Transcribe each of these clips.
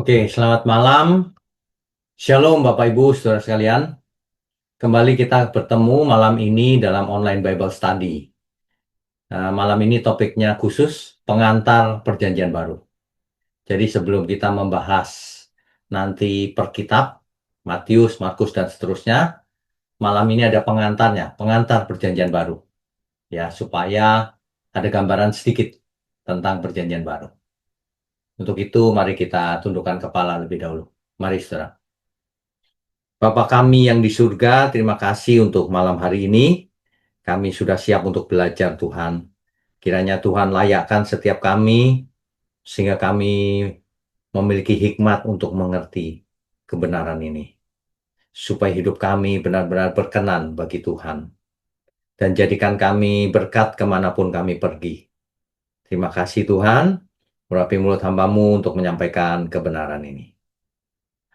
Oke, selamat malam. Shalom Bapak Ibu, saudara sekalian. Kembali kita bertemu malam ini dalam online Bible Study. Malam ini topiknya khusus pengantar perjanjian baru. Jadi sebelum kita membahas nanti per kitab, Matius, Markus, dan seterusnya, malam ini ada pengantarnya, pengantar perjanjian baru. Ya, supaya ada gambaran sedikit tentang perjanjian baru. Untuk itu, mari kita tundukkan kepala lebih dahulu. Mari, saudara. Bapa kami yang di surga, terima kasih untuk malam hari ini. Kami sudah siap untuk belajar Tuhan. Kiranya Tuhan layakkan setiap kami, sehingga kami memiliki hikmat untuk mengerti kebenaran ini. Supaya hidup kami benar-benar berkenan bagi Tuhan. Dan jadikan kami berkat kemanapun kami pergi. Terima kasih Tuhan, urapi mulut hamba-Mu untuk menyampaikan kebenaran ini.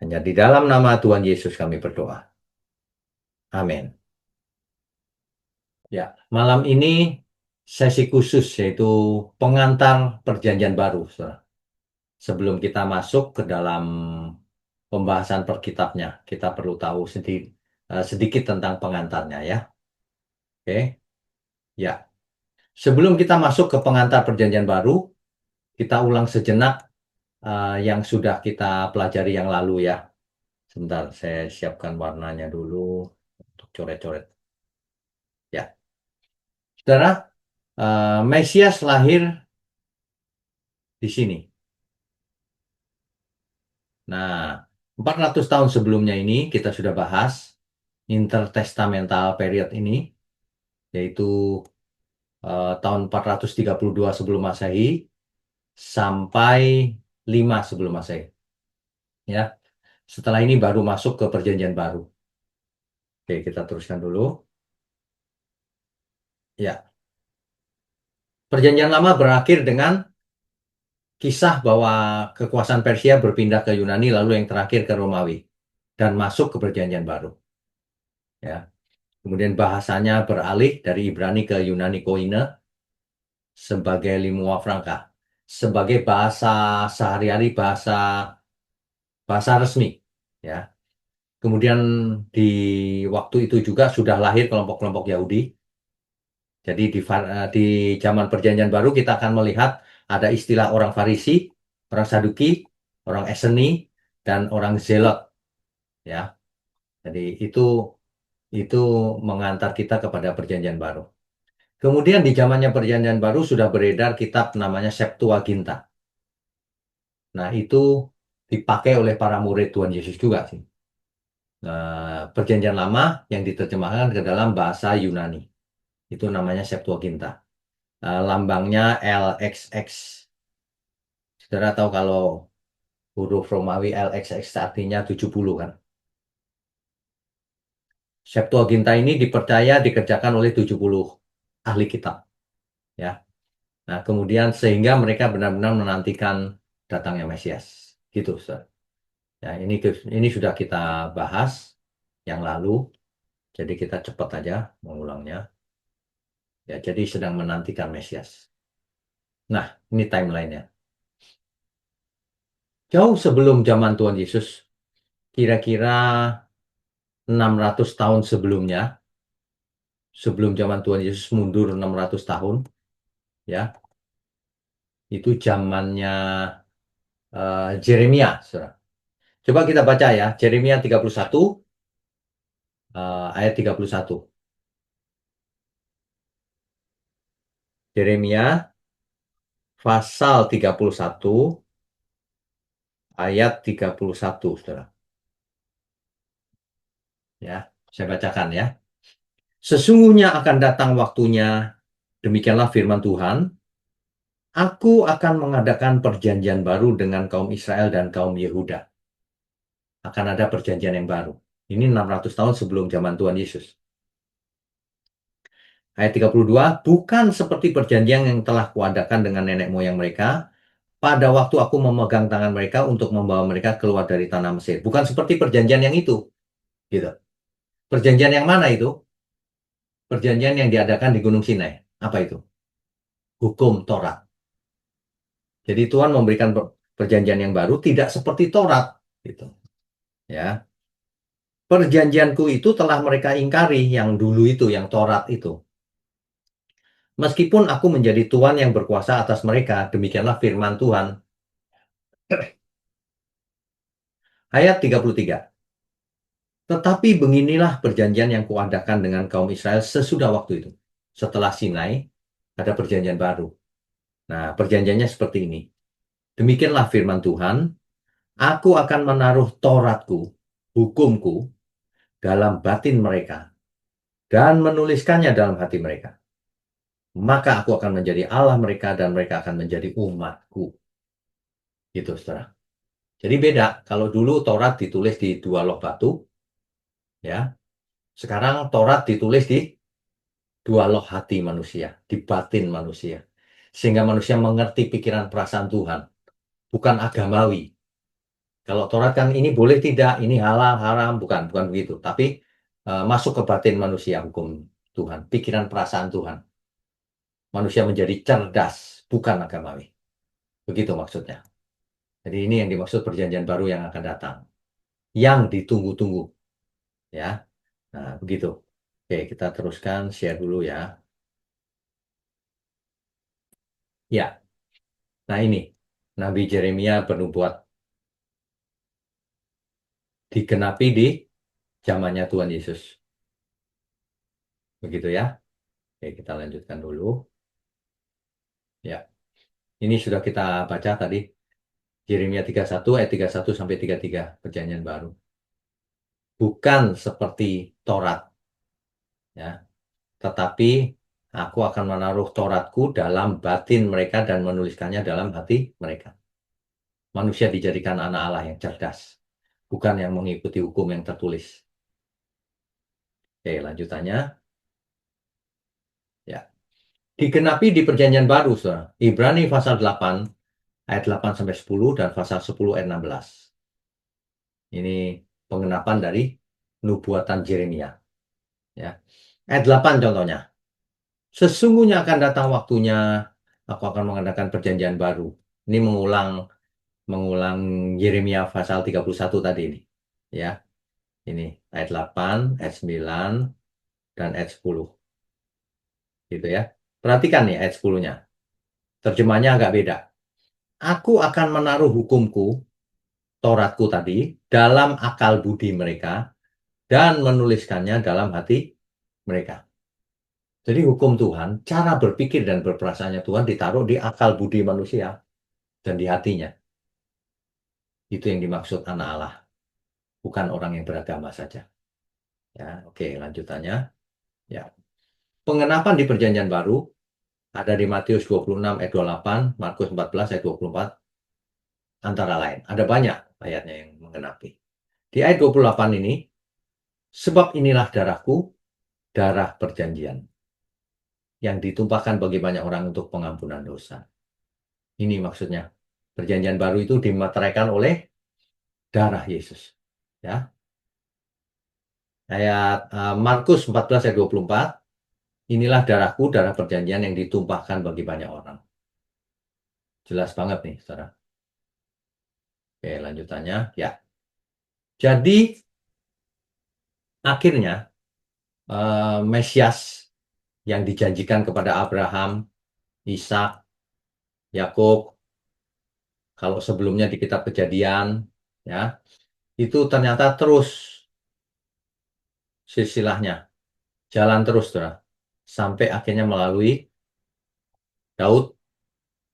Hanya di dalam nama Tuhan Yesus kami berdoa. Amin. Ya, malam ini sesi khusus yaitu pengantar perjanjian baru, saudara. Sebelum kita masuk ke dalam pembahasan per kitabnya, kita perlu tahu sedikit tentang pengantarnya ya. Oke, ya. Sebelum kita masuk ke pengantar perjanjian baru, kita ulang sejenak yang sudah kita pelajari yang lalu ya. Sebentar, saya siapkan warnanya dulu untuk coret-coret. Ya, saudara, Mesias lahir di sini. Nah, 400 tahun sebelumnya ini kita sudah bahas intertestamental period ini, yaitu tahun 432 sebelum Masehi sampai 5 sebelum Masehi. Ya, setelah ini baru masuk ke perjanjian baru. Oke, kita teruskan dulu. Ya, perjanjian lama berakhir dengan kisah bahwa kekuasaan Persia berpindah ke Yunani, lalu yang terakhir ke Romawi, dan masuk ke perjanjian baru. Ya, kemudian bahasanya beralih dari Ibrani ke Yunani Koine sebagai lingua franca, sebagai bahasa sehari-hari, bahasa resmi, ya. Kemudian di waktu itu juga sudah lahir kelompok-kelompok Yahudi. Jadi di zaman Perjanjian Baru kita akan melihat ada istilah orang Farisi, orang Saduki, orang Eseni, dan orang Zelot, ya. Jadi itu mengantar kita kepada Perjanjian Baru. Kemudian di zamannya Perjanjian Baru sudah beredar kitab namanya Septuaginta. Nah, itu dipakai oleh para murid Tuhan Yesus juga sih. Perjanjian Lama yang diterjemahkan ke dalam bahasa Yunani. Itu namanya Septuaginta. Lambangnya LXX. Saudara tahu kalau huruf Romawi LXX artinya 70 kan. Septuaginta ini dipercaya dikerjakan oleh 70 ahli kitab. Ya. Nah, kemudian sehingga mereka benar-benar menantikan datangnya Mesias. Gitu, Saudara. Ya, ini sudah kita bahas yang lalu. Jadi kita cepat aja mengulangnya. Ya, jadi sedang menantikan Mesias. Nah, ini timelinenya. Jauh sebelum zaman Tuhan Yesus, kira-kira 600 tahun sebelumnya, sebelum zaman Tuhan Yesus mundur 600 tahun, ya, itu zamannya Jeremia, saudara. Coba kita baca ya, Jeremia 31, ayat 31. Jeremia pasal 31, ayat 31, saudara. Ya, saya bacakan ya. Sesungguhnya akan datang waktunya, demikianlah firman Tuhan, Aku akan mengadakan perjanjian baru dengan kaum Israel dan kaum Yehuda. Akan ada perjanjian yang baru. Ini 600 tahun sebelum zaman Tuhan Yesus. Ayat 32, bukan seperti perjanjian yang telah kuadakan dengan nenek moyang mereka pada waktu aku memegang tangan mereka untuk membawa mereka keluar dari tanah Mesir. Bukan seperti perjanjian yang itu. Gitu. Perjanjian yang mana itu? Perjanjian yang diadakan di Gunung Sinai. Apa itu? Hukum Taurat. Jadi Tuhan memberikan perjanjian yang baru tidak seperti Taurat, gitu. Ya, perjanjianku itu telah mereka ingkari yang dulu itu, yang Taurat itu. Meskipun aku menjadi Tuhan yang berkuasa atas mereka, demikianlah firman Tuhan. Ayat 33. Tetapi beginilah perjanjian yang kuadakan dengan kaum Israel sesudah waktu itu. Setelah Sinai, ada perjanjian baru. Nah, perjanjiannya seperti ini. Demikianlah firman Tuhan, aku akan menaruh Tauratku, hukumku, dalam batin mereka, dan menuliskannya dalam hati mereka. Maka aku akan menjadi Allah mereka, dan mereka akan menjadi umatku. Gitu, saudara. Jadi beda, kalau dulu Taurat ditulis di dua loh batu, ya. Sekarang Taurat ditulis di dua loh hati manusia, di batin manusia. Sehingga manusia mengerti pikiran perasaan Tuhan, bukan agamawi. Kalau Taurat kan ini boleh tidak, ini halal, haram, bukan begitu. Tapi masuk ke batin manusia hukum Tuhan, pikiran perasaan Tuhan. Manusia menjadi cerdas, bukan agamawi. Begitu maksudnya. Jadi ini yang dimaksud perjanjian baru yang akan datang. Yang ditunggu-tunggu. Ya, nah begitu. Oke, kita teruskan share dulu ya. Ya, nah ini. Nabi Yeremia bernubuat digenapi di zamannya Tuhan Yesus. Begitu ya. Oke, kita lanjutkan dulu. Ya, ini sudah kita baca tadi. Yeremia 31 ayat 31 sampai 33, perjanjian baru. Bukan seperti Taurat, ya. Tetapi aku akan menaruh Tauratku dalam batin mereka dan menuliskannya dalam hati mereka. Manusia dijadikan anak Allah yang cerdas, bukan yang mengikuti hukum yang tertulis. Oke, lanjutannya. Ya. Digenapi di perjanjian baru, saudara. Ibrani pasal 8, ayat 8 sampai 10 dan pasal 10 ayat 16. Ini pengenapan dari nubuatan Yeremia. Ya. Ayat 8 contohnya. Sesungguhnya akan datang waktunya aku akan mengadakan perjanjian baru. Ini mengulang Yeremia pasal 31 tadi ini. Ya. Ini ayat 8, ayat 9 dan ayat 10. Gitu ya. Perhatikan nih ayat 10-nya. Terjemahnya agak beda. Aku akan menaruh hukumku, Tauratku tadi, dalam akal budi mereka dan menuliskannya dalam hati mereka. Jadi hukum Tuhan, cara berpikir dan berperasaannya Tuhan ditaruh di akal budi manusia dan di hatinya. Itu yang dimaksud anak Allah, bukan orang yang beragama saja. Ya, oke, lanjutannya. Ya. Pengenapan di perjanjian baru ada di Matius 26 ayat 28, Markus 14 ayat 24, antara lain. Ada banyak ayatnya yang mengenapi. Di ayat 28 ini, sebab inilah darahku, darah perjanjian, yang ditumpahkan bagi banyak orang untuk pengampunan dosa. Ini maksudnya. Perjanjian baru itu dimateraikan oleh darah Yesus. Ya. Ayat Markus 14 ayat 24, inilah darahku, darah perjanjian yang ditumpahkan bagi banyak orang. Jelas banget nih, saudara. Oke, lanjutannya. Ya. Jadi, akhirnya, Mesias yang dijanjikan kepada Abraham, Ishak, Yakub, kalau sebelumnya di kitab Kejadian, ya, itu ternyata terus silsilahnya, jalan terus, saudara. Sampai akhirnya melalui Daud,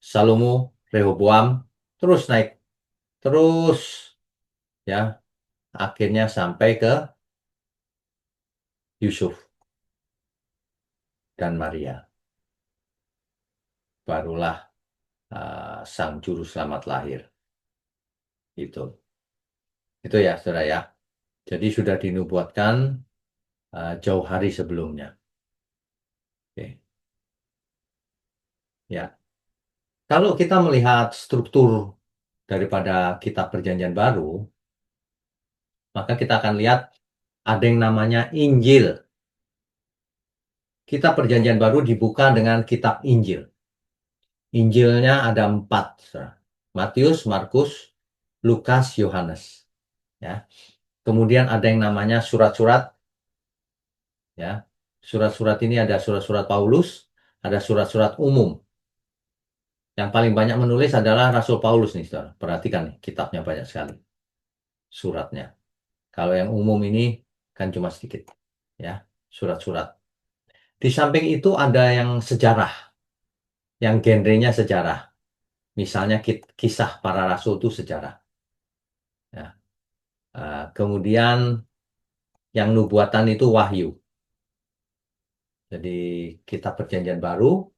Salomo, Rehoboam, terus naik, terus, ya, akhirnya sampai ke Yusuf dan Maria. Barulah sang juru selamat lahir. Itu ya, saudara ya. Jadi sudah dinubuatkan jauh hari sebelumnya. Oke. Ya, kalau kita melihat struktur daripada kitab Perjanjian Baru, maka kita akan lihat ada yang namanya Injil. Kitab Perjanjian Baru dibuka dengan kitab Injil. Injilnya ada 4, saudara. Matius, Markus, Lukas, Yohanes. Ya. Kemudian ada yang namanya surat-surat. Ya. Surat-surat ini ada surat-surat Paulus, ada surat-surat umum. Yang paling banyak menulis adalah Rasul Paulus nih, saudara. Perhatikan nih, kitabnya banyak sekali. Suratnya. Kalau yang umum ini kan cuma sedikit. Ya, surat-surat. Di samping itu ada yang sejarah. Yang genrenya sejarah. Misalnya kisah para rasul itu sejarah. Ya. Kemudian yang nubuatan itu wahyu. Jadi kitab Perjanjian Baru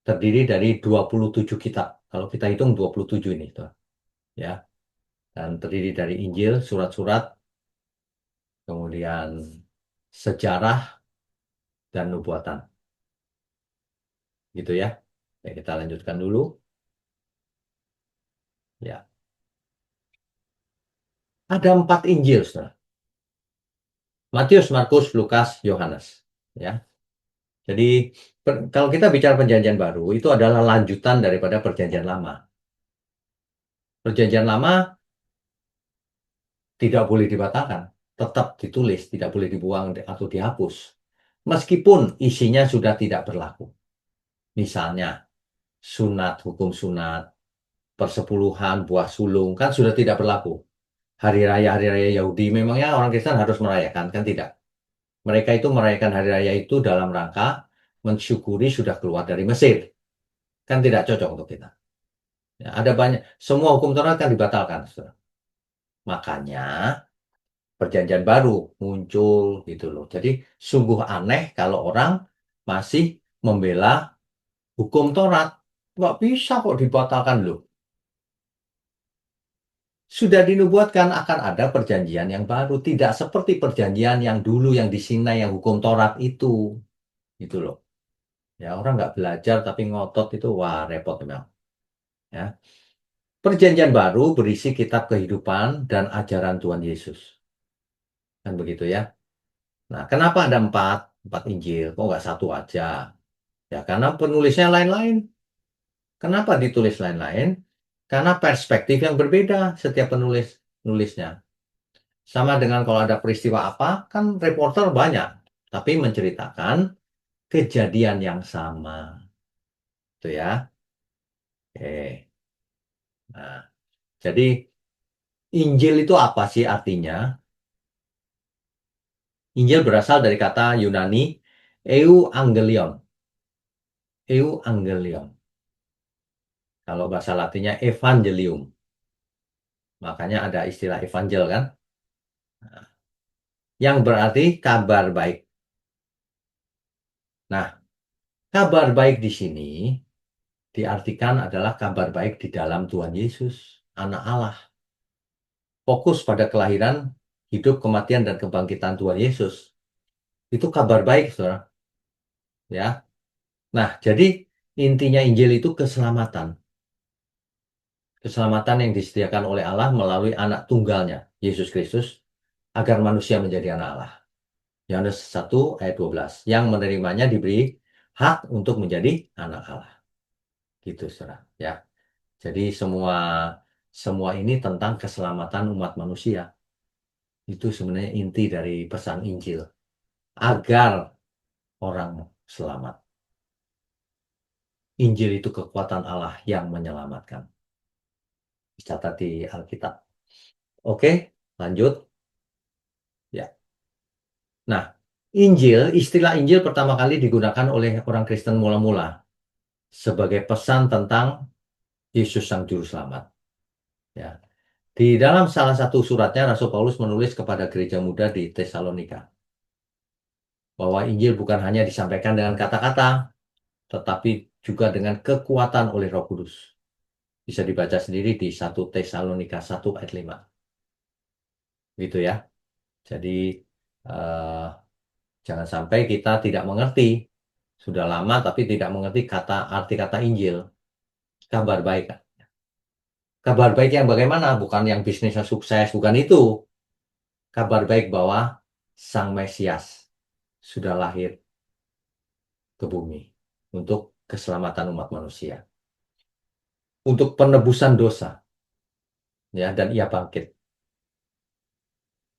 terdiri dari 27 kitab. Kalau kita hitung 27 ini, tuh. Ya. Dan terdiri dari Injil, surat-surat, kemudian sejarah dan nubuatan. Gitu ya. Oke, kita lanjutkan dulu. Ya. Ada 4 Injil, saudara. Matius, Markus, Lukas, Yohanes. Ya. Jadi kalau kita bicara Perjanjian Baru, itu adalah lanjutan daripada Perjanjian Lama. Perjanjian Lama tidak boleh dibatalkan, tetap ditulis, tidak boleh dibuang atau dihapus. Meskipun isinya sudah tidak berlaku. Misalnya, sunat, hukum sunat, persepuluhan, buah sulung, kan sudah tidak berlaku. Hari raya Yahudi, memangnya orang Kristen harus merayakan, kan tidak. Mereka itu merayakan hari raya itu dalam rangka mensyukuri sudah keluar dari Mesir. Kan tidak cocok untuk kita. Ya, ada banyak, semua hukum Taurat kan dibatalkan, saudara. Makanya Perjanjian Baru muncul gitu loh. Jadi sungguh aneh kalau orang masih membela hukum Taurat. Nggak bisa kok dibatalkan loh. Sudah dinubuatkan akan ada perjanjian yang baru. Tidak seperti perjanjian yang dulu yang di Sinai yang hukum Taurat itu. Gitu loh. Ya orang nggak belajar tapi ngotot itu wah repot memang. Ya. Perjanjian baru berisi kitab kehidupan dan ajaran Tuhan Yesus. Kan begitu ya. Nah, kenapa ada empat Injil? Kok nggak satu aja? Ya, karena penulisnya lain-lain. Kenapa ditulis lain-lain? Karena perspektif yang berbeda setiap nulisnya. Sama dengan kalau ada peristiwa apa, kan reporter banyak. Tapi menceritakan kejadian yang sama. Itu ya. Oke. Nah, jadi Injil itu apa sih artinya? Injil berasal dari kata Yunani euangelion. Euangelion. Kalau bahasa Latinnya evangelium. Makanya ada istilah evangel kan? Yang berarti kabar baik. Nah, kabar baik di sini diartikan adalah kabar baik di dalam Tuhan Yesus, Anak Allah. Fokus pada kelahiran, hidup, kematian, dan kebangkitan Tuhan Yesus. Itu kabar baik, saudara. Ya. Nah, jadi intinya Injil itu keselamatan. Keselamatan yang disediakan oleh Allah melalui anak tunggalnya, Yesus Kristus, agar manusia menjadi anak Allah. Yohanes 1 ayat 12. Yang menerimanya diberi hak untuk menjadi anak Allah. Gitu, saudara. Ya. Jadi semua ini tentang keselamatan umat manusia. Itu sebenarnya inti dari pesan Injil. Agar orang selamat. Injil itu kekuatan Allah yang menyelamatkan. Dicatat di Alkitab. Oke, lanjut. Ya. Nah, istilah Injil pertama kali digunakan oleh orang Kristen mula-mula sebagai pesan tentang Yesus Sang Juru Selamat. Ya. Di dalam salah satu suratnya, Rasul Paulus menulis kepada gereja muda di Tesalonika bahwa Injil bukan hanya disampaikan dengan kata-kata, tetapi juga dengan kekuatan oleh Roh Kudus. Bisa dibaca sendiri di 1 Tesalonika 1 ayat 5. Gitu ya. Jadi, eh, jangan sampai kita tidak mengerti. Sudah lama tapi tidak mengerti arti kata Injil. Kabar baik. Kabar baik yang bagaimana? Bukan yang bisnisnya sukses, bukan itu. Kabar baik bahwa Sang Mesias sudah lahir ke bumi untuk keselamatan umat manusia. untuk penebusan dosa, ya, dan ia bangkit.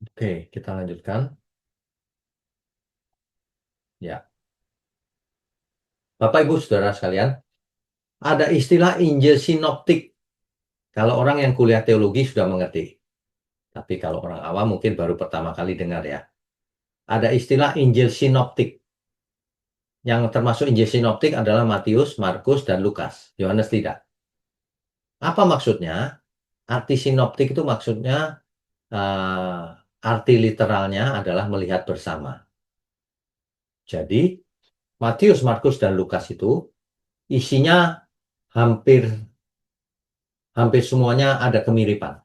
Oke, kita lanjutkan. Ya, Bapak Ibu Saudara sekalian, ada istilah Injil sinoptik. Kalau orang yang kuliah teologi sudah mengerti, tapi kalau orang awam mungkin baru pertama kali dengar ya. Ada istilah Injil sinoptik. Yang termasuk Injil sinoptik adalah Matius, Markus, dan Lukas. Yohanes tidak. Apa maksudnya? Arti sinoptik itu maksudnya eh, arti literalnya adalah melihat bersama. Jadi Matius, Markus, dan Lukas itu isinya hampir hampir semuanya ada kemiripan.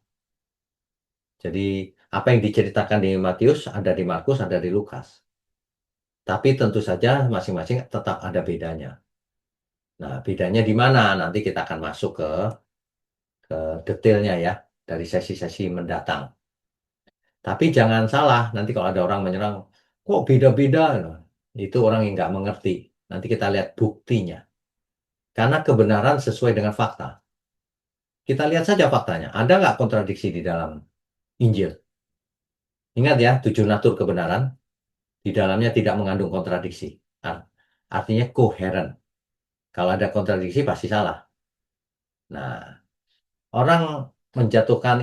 Jadi apa yang diceritakan di Matius ada di Markus, ada di Lukas. Tapi tentu saja masing-masing tetap ada bedanya. Nah, bedanya di mana? Nanti kita akan masuk ke detailnya ya dari sesi-sesi mendatang. Tapi jangan salah, nanti kalau ada orang menyerang, kok beda-beda? Nah, itu orang yang nggak mengerti. Nanti kita lihat buktinya. Karena kebenaran sesuai dengan fakta. Kita lihat saja faktanya. Ada nggak kontradiksi di dalam Injil? Ingat ya, 7 natur kebenaran. Di dalamnya tidak mengandung kontradiksi. Artinya koheren. Kalau ada kontradiksi pasti salah. Nah, orang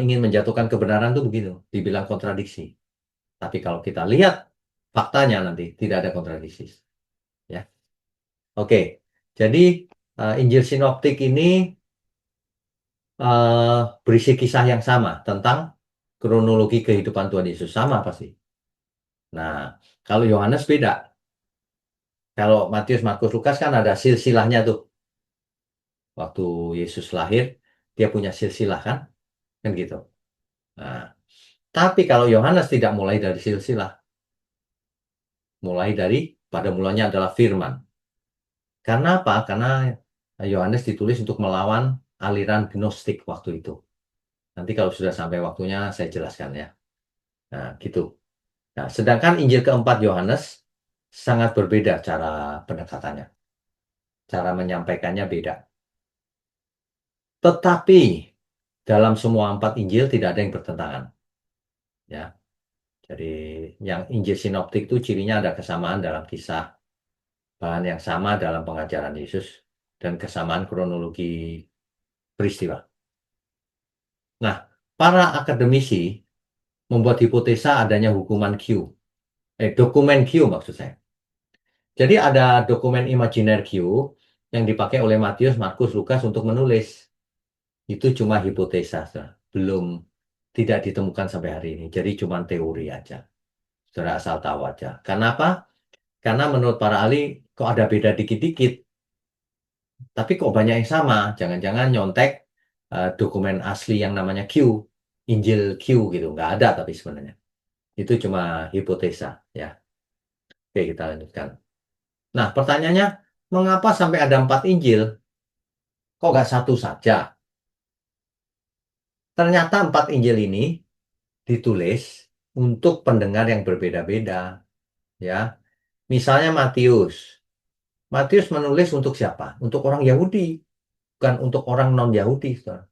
ingin menjatuhkan kebenaran tuh begitu, dibilang kontradiksi. Tapi kalau kita lihat faktanya nanti tidak ada kontradiksi. Ya, oke. Jadi Injil Sinoptik ini berisi kisah yang sama tentang kronologi kehidupan Tuhan Yesus sama pasti. Nah, kalau Yohanes beda. Kalau Matius, Markus, Lukas kan ada silsilahnya tuh. Waktu Yesus lahir, dia punya silsilah kan gitu. Nah, tapi kalau Yohanes tidak mulai dari silsilah, mulai dari pada mulanya adalah firman. Karena apa? Karena Yohanes ditulis untuk melawan aliran Gnostik waktu itu. Nanti kalau sudah sampai waktunya saya jelaskan ya. Nah, gitu. Nah, sedangkan Injil keempat Yohanes sangat berbeda cara pendekatannya. Cara menyampaikannya beda. Tetapi dalam semua 4 Injil tidak ada yang bertentangan. Ya, jadi yang Injil Sinoptik itu cirinya ada kesamaan dalam kisah, bahan yang sama dalam pengajaran Yesus, dan kesamaan kronologi peristiwa. Nah, para akademisi membuat hipotesa adanya dokumen Q maksud saya. Jadi ada dokumen imajiner Q yang dipakai oleh Matius, Markus, Lukas untuk menulis. Itu cuma hipotesa, belum tidak ditemukan sampai hari ini. Jadi cuma teori aja. Saudara asal tahu aja. Kenapa? Karena menurut para ahli kok ada beda dikit-dikit. Tapi kok banyak yang sama. Jangan-jangan nyontek dokumen asli yang namanya Q. Injil Q gitu. Nggak ada tapi sebenarnya. Itu cuma hipotesa. Ya. Oke, kita lanjutkan. Nah, pertanyaannya, mengapa sampai ada 4 Injil? Kok nggak satu saja? Ternyata 4 Injil ini ditulis untuk pendengar yang berbeda-beda. Ya, misalnya Matius. Matius menulis untuk siapa? Untuk orang Yahudi, bukan untuk orang non-Yahudi. Saudara.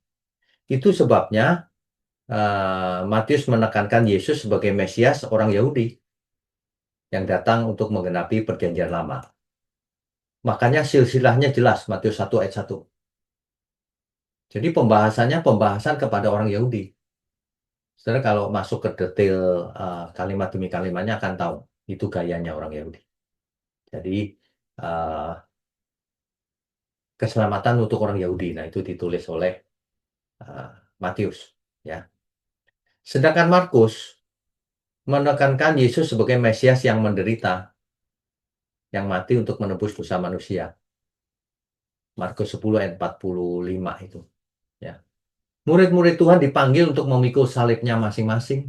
Itu sebabnya Matius menekankan Yesus sebagai Mesias orang Yahudi yang datang untuk menggenapi perjanjian lama. Makanya silsilahnya jelas, Matius 1 ayat 1. Jadi pembahasannya pembahasan kepada orang Yahudi. Saudara kalau masuk ke detail kalimat demi kalimatnya akan tahu itu gayanya orang Yahudi. Jadi eh, keselamatan untuk orang Yahudi. Nah, itu ditulis oleh eh, Matius, ya. Sedangkan Markus menekankan Yesus sebagai Mesias yang menderita, yang mati untuk menebus dosa manusia. Markus 10 ayat 45 itu, ya. Murid-murid Tuhan dipanggil untuk memikul salibnya masing-masing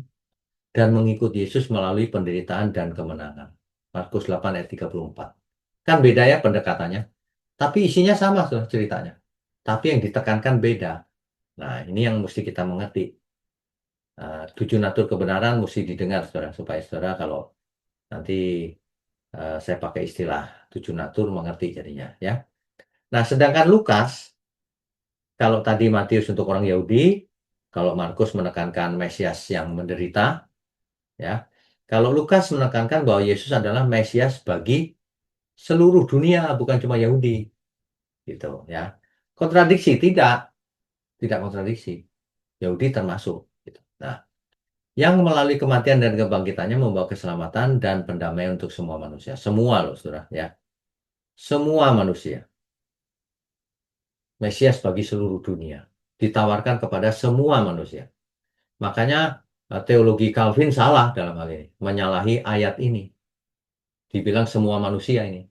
dan mengikut Yesus melalui penderitaan dan kemenangan. Markus 8 ayat 34. Kan beda ya pendekatannya, tapi isinya sama ceritanya. Tapi yang ditekankan beda. Nah, ini yang mesti kita mengerti. 7 natur kebenaran mesti didengar, saudara, supaya saudara kalau nanti saya pakai istilah 7 natur mengerti jadinya, ya. Nah, sedangkan Lukas Kalau tadi Matius untuk orang Yahudi, kalau Markus menekankan Mesias yang menderita, ya. Kalau Lukas menekankan bahwa Yesus adalah Mesias bagi seluruh dunia, bukan cuma Yahudi, gitu ya. Kontradiksi tidak, tidak kontradiksi. Yahudi termasuk. Gitu. Nah, yang melalui kematian dan kebangkitannya membawa keselamatan dan pendamaian untuk semua manusia. Semua loh, saudara, ya. Semua manusia. Mesias bagi seluruh dunia. Ditawarkan kepada semua manusia. Makanya teologi Calvin salah dalam hal ini. Menyalahi ayat ini. Dibilang semua manusia ini.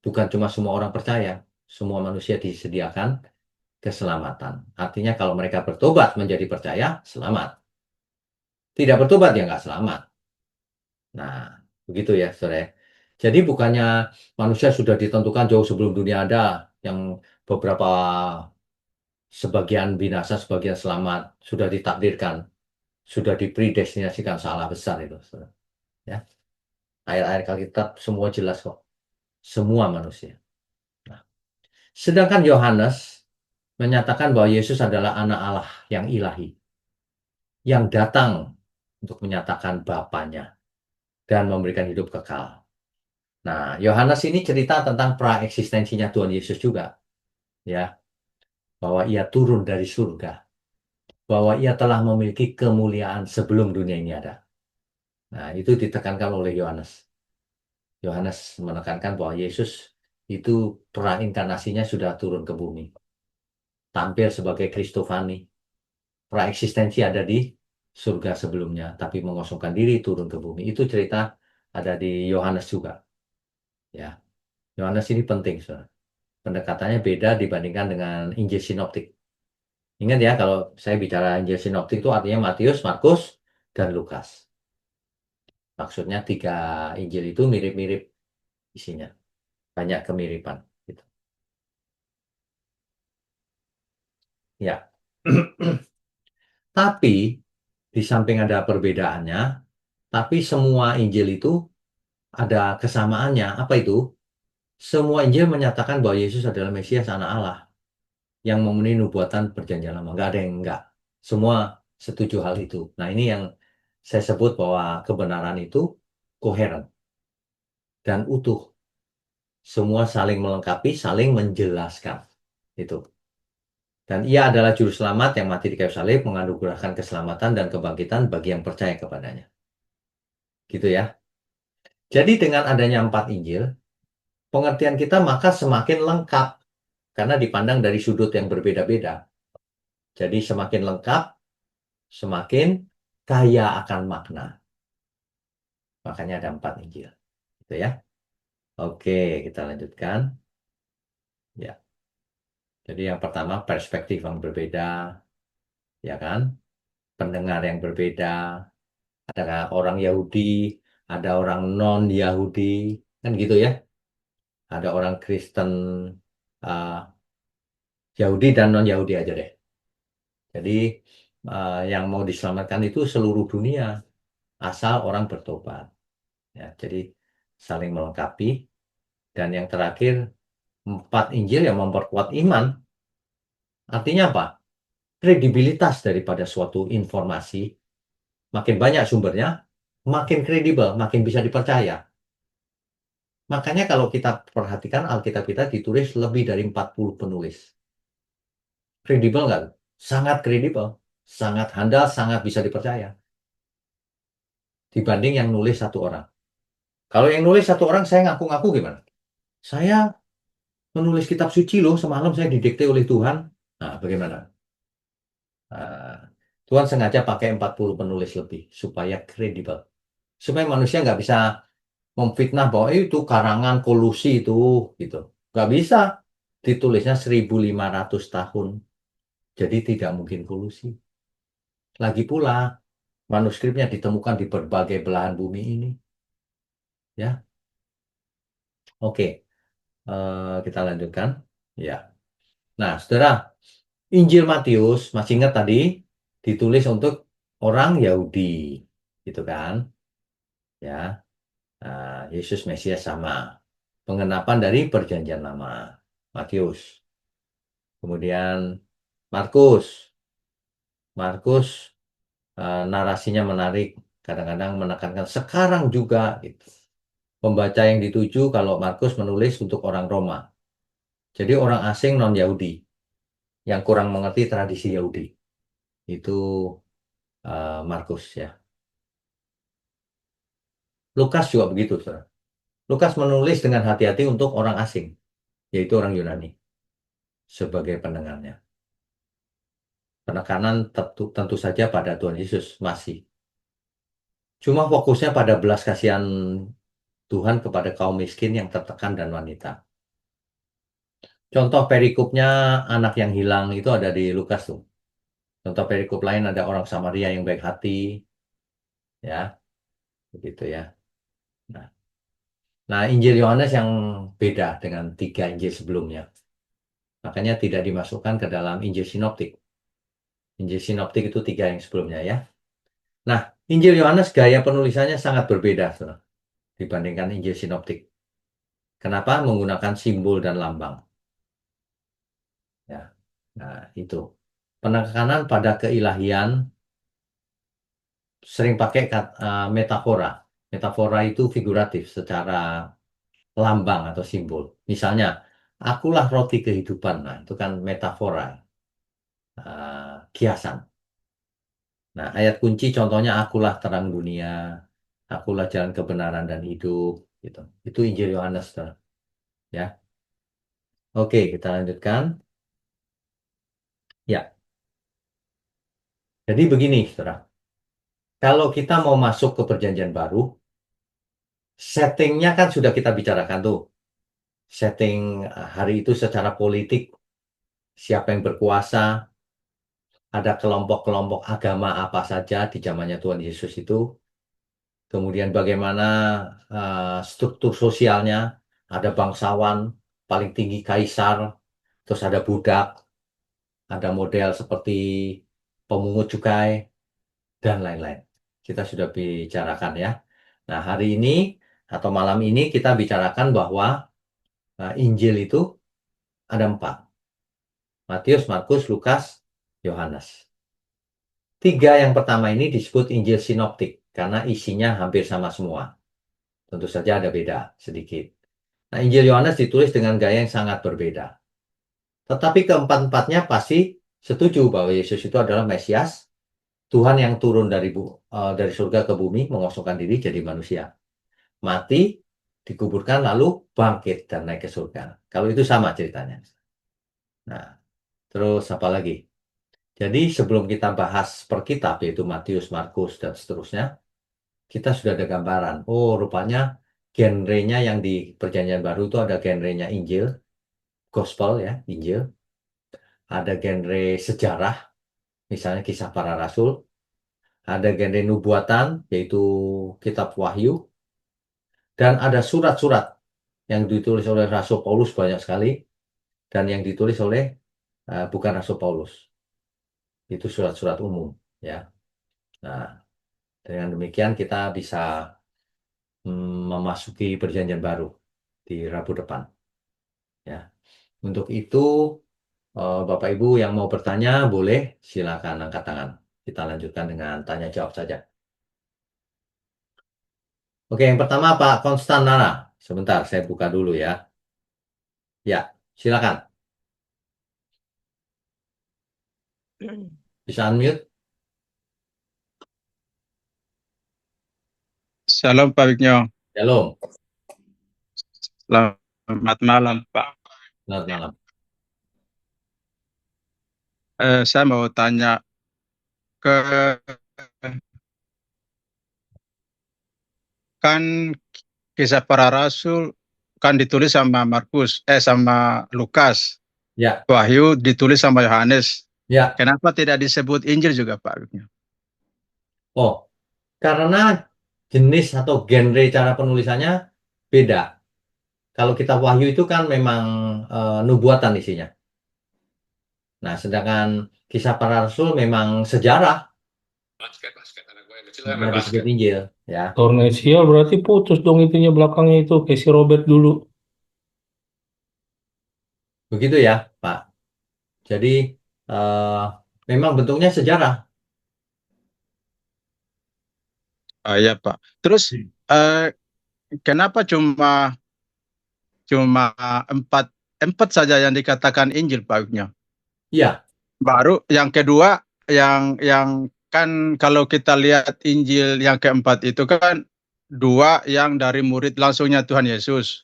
Bukan cuma semua orang percaya. Semua manusia disediakan keselamatan. Artinya kalau mereka bertobat menjadi percaya, selamat. Tidak bertobat, ya nggak selamat. Nah, begitu ya, saudara. Jadi bukannya manusia sudah ditentukan jauh sebelum dunia ada, yang beberapa sebagian binasa, sebagian selamat, sudah ditakdirkan, sudah dipredestinasikan, salah besar itu, saudara. Ya, ayat-ayat Alkitab semua jelas kok, semua manusia. Nah, sedangkan Yohanes menyatakan bahwa Yesus adalah anak Allah yang ilahi, yang datang untuk menyatakan Bapanya dan memberikan hidup kekal. Nah, Yohanes ini cerita tentang praeksistensinya Tuhan Yesus juga, ya, bahwa ia turun dari surga, bahwa ia telah memiliki kemuliaan sebelum dunia ini ada. Nah, itu ditekankan oleh Yohanes. Yohanes menekankan bahwa Yesus itu prainkarnasinya sudah turun ke bumi, tampil sebagai Kristofani, praeksistensi ada di surga sebelumnya, tapi mengosongkan diri turun ke bumi. Itu cerita ada di Yohanes juga, ya. Yohanes ini penting, saudara. Pendekatannya beda dibandingkan dengan Injil Sinoptik. Ingat ya, kalau saya bicara Injil Sinoptik itu artinya Matius, Markus, dan Lukas. Maksudnya tiga Injil itu mirip-mirip isinya. Banyak kemiripan. Gitu. Ya. Tapi, di samping ada perbedaannya, tapi semua Injil itu ada kesamaannya. Apa itu? Semua Injil menyatakan bahwa Yesus adalah Mesias, anak Allah, yang memenuhi nubuatan perjanjian lama. Nggak ada yang enggak. Semua setuju hal itu. Nah, ini yang saya sebut bahwa kebenaran itu koheren dan utuh. Semua saling melengkapi, saling menjelaskan. Itu. Dan ia adalah juru selamat yang mati di kayu salib, menganugerahkan keselamatan dan kebangkitan bagi yang percaya kepadanya. Gitu ya. Jadi dengan adanya 4 Injil, pengertian kita maka semakin lengkap karena dipandang dari sudut yang berbeda-beda. Jadi semakin lengkap, semakin kaya akan makna. Makanya ada 4 Injil. Gitu ya. Oke, kita lanjutkan. Ya. Jadi yang pertama perspektif yang berbeda, ya kan? Pendengar yang berbeda. Ada orang Yahudi, ada orang non-Yahudi, kan gitu ya. Ada orang Kristen, uh, Yahudi dan non-Yahudi aja deh. Jadi yang mau diselamatkan itu seluruh dunia, asal orang bertobat. Ya, jadi saling melengkapi. Dan yang terakhir, 4 Injil yang memperkuat iman. Artinya apa? Kredibilitas daripada suatu informasi, makin banyak sumbernya, makin kredibel, makin bisa dipercaya. Makanya kalau kita perhatikan Alkitab kita ditulis lebih dari 40 penulis. Kredibel nggak? Sangat kredibel. Sangat handal, sangat bisa dipercaya. Dibanding yang nulis satu orang. Kalau yang nulis satu orang, saya ngaku-ngaku gimana? Saya menulis kitab suci loh, semalam saya didikte oleh Tuhan. Nah, bagaimana? Nah, Tuhan sengaja pakai 40 penulis lebih, supaya kredibel. Supaya manusia nggak bisa memfitnah bahwa itu karangan kolusi itu, gitu. Nggak bisa. Ditulisnya 1500 tahun. Jadi tidak mungkin kolusi. Lagi pula, manuskripnya ditemukan di berbagai belahan bumi ini. Ya, oke. Kita lanjutkan. Ya. Nah, saudara, Injil Matius, masih ingat tadi, ditulis untuk orang Yahudi. Gitu kan? Ya. Yesus Mesias sama. Pengenapan dari perjanjian lama. Matius. Kemudian Markus. Markus narasinya menarik, kadang-kadang menekankan sekarang juga gitu. Pembaca yang dituju kalau Markus menulis untuk orang Roma. Jadi orang asing non-Yahudi yang kurang mengerti tradisi Yahudi. Itu Markus ya. Lukas juga begitu, Saudara. Lukas menulis dengan hati-hati untuk orang asing, yaitu orang Yunani, sebagai pendengarnya. Penekanan tentu saja pada Tuhan Yesus masih. Cuma fokusnya pada belas kasihan Tuhan kepada kaum miskin yang tertekan dan wanita. Contoh perikopnya anak yang hilang itu ada di Lukas tuh. Contoh perikop lain ada orang Samaria yang baik hati, ya, begitu ya. Nah, Injil Yohanes yang beda dengan tiga Injil sebelumnya. Makanya tidak dimasukkan ke dalam Injil Sinoptik. Injil Sinoptik itu tiga yang sebelumnya ya. Nah, Injil Yohanes gaya penulisannya sangat berbeda, Saudara, dibandingkan Injil Sinoptik. Kenapa? Menggunakan simbol dan lambang. Ya. Nah, itu. Penekanan pada keilahian sering pakai metafora. Metafora itu figuratif secara lambang atau simbol. Misalnya, akulah roti kehidupan. Nah, itu kan metafora, kiasan. Nah, ayat kunci contohnya akulah terang dunia, akulah jalan kebenaran dan hidup. Gitu. Itu Injil Yohanes, Saudara. Ya. Oke, kita lanjutkan. Ya, jadi begini, Saudara. Kalau kita mau masuk ke perjanjian baru, settingnya kan sudah kita bicarakan tuh. Setting hari itu secara politik, siapa yang berkuasa, ada kelompok-kelompok agama apa saja di zamannya Tuhan Yesus itu, kemudian bagaimana struktur sosialnya, ada bangsawan, paling tinggi kaisar, terus ada budak, ada model seperti pemungut cukai, dan lain-lain. Kita sudah bicarakan ya. Nah, hari ini atau malam ini kita bicarakan bahwa Injil itu ada empat. Matius, Markus, Lukas, Yohanes. Tiga yang pertama ini disebut Injil Sinoptik karena isinya hampir sama semua. Tentu saja ada beda sedikit. Nah, Injil Yohanes ditulis dengan gaya yang sangat berbeda. Tetapi keempat-empatnya pasti setuju bahwa Yesus itu adalah Mesias, Tuhan yang turun dari surga ke bumi, mengosongkan diri jadi manusia. Mati, dikuburkan, lalu bangkit dan naik ke surga. Kalau itu sama ceritanya. Nah, terus apa lagi? Jadi sebelum kita bahas per kitab, yaitu Matius, Markus, dan seterusnya, kita sudah ada gambaran. Oh, rupanya genrenya yang di Perjanjian Baru itu ada genrenya Injil, Gospel ya, Injil. Ada genre sejarah, misalnya Kisah Para Rasul. Ada genre nubuatan, yaitu Kitab Wahyu. Dan ada surat-surat yang ditulis oleh Rasul Paulus banyak sekali. Dan yang ditulis oleh bukan Rasul Paulus. Itu surat-surat umum. Ya. Nah, dengan demikian kita bisa memasuki perjanjian baru di Rabu depan. Ya, untuk itu Bapak Ibu yang mau bertanya boleh silakan angkat tangan. Kita lanjutkan dengan tanya jawab saja. Oke, yang pertama Pak Konstan Nana. Sebentar, saya buka dulu ya. Ya, silakan. Bisa unmute? Salam Pak Wigno. Shalom. Selamat malam Pak. Selamat malam. Saya mau tanya ke kan kisah para rasul kan ditulis sama sama Lukas. Ya, Wahyu ditulis sama Yohanes. ya. Kenapa tidak disebut Injil juga Pak Wigno? Oh, karena jenis atau genre cara penulisannya beda. Kalau kita Wahyu itu kan memang nubuatan isinya. Nah, sedangkan kisah para rasul memang sejarah, nggak disebut Injil, ya. Tornesia berarti putus dong itunya belakangnya itu kayak si Robert dulu. Begitu ya, Pak. Jadi eh, memang bentuknya sejarah. Ya Pak. Terus eh, kenapa cuma cuma empat empat saja yang dikatakan Injil Pak Yogyo? Iya, Baru yang kedua yang kan kalau kita lihat Injil yang keempat itu kan dua yang dari murid langsungnya Tuhan Yesus,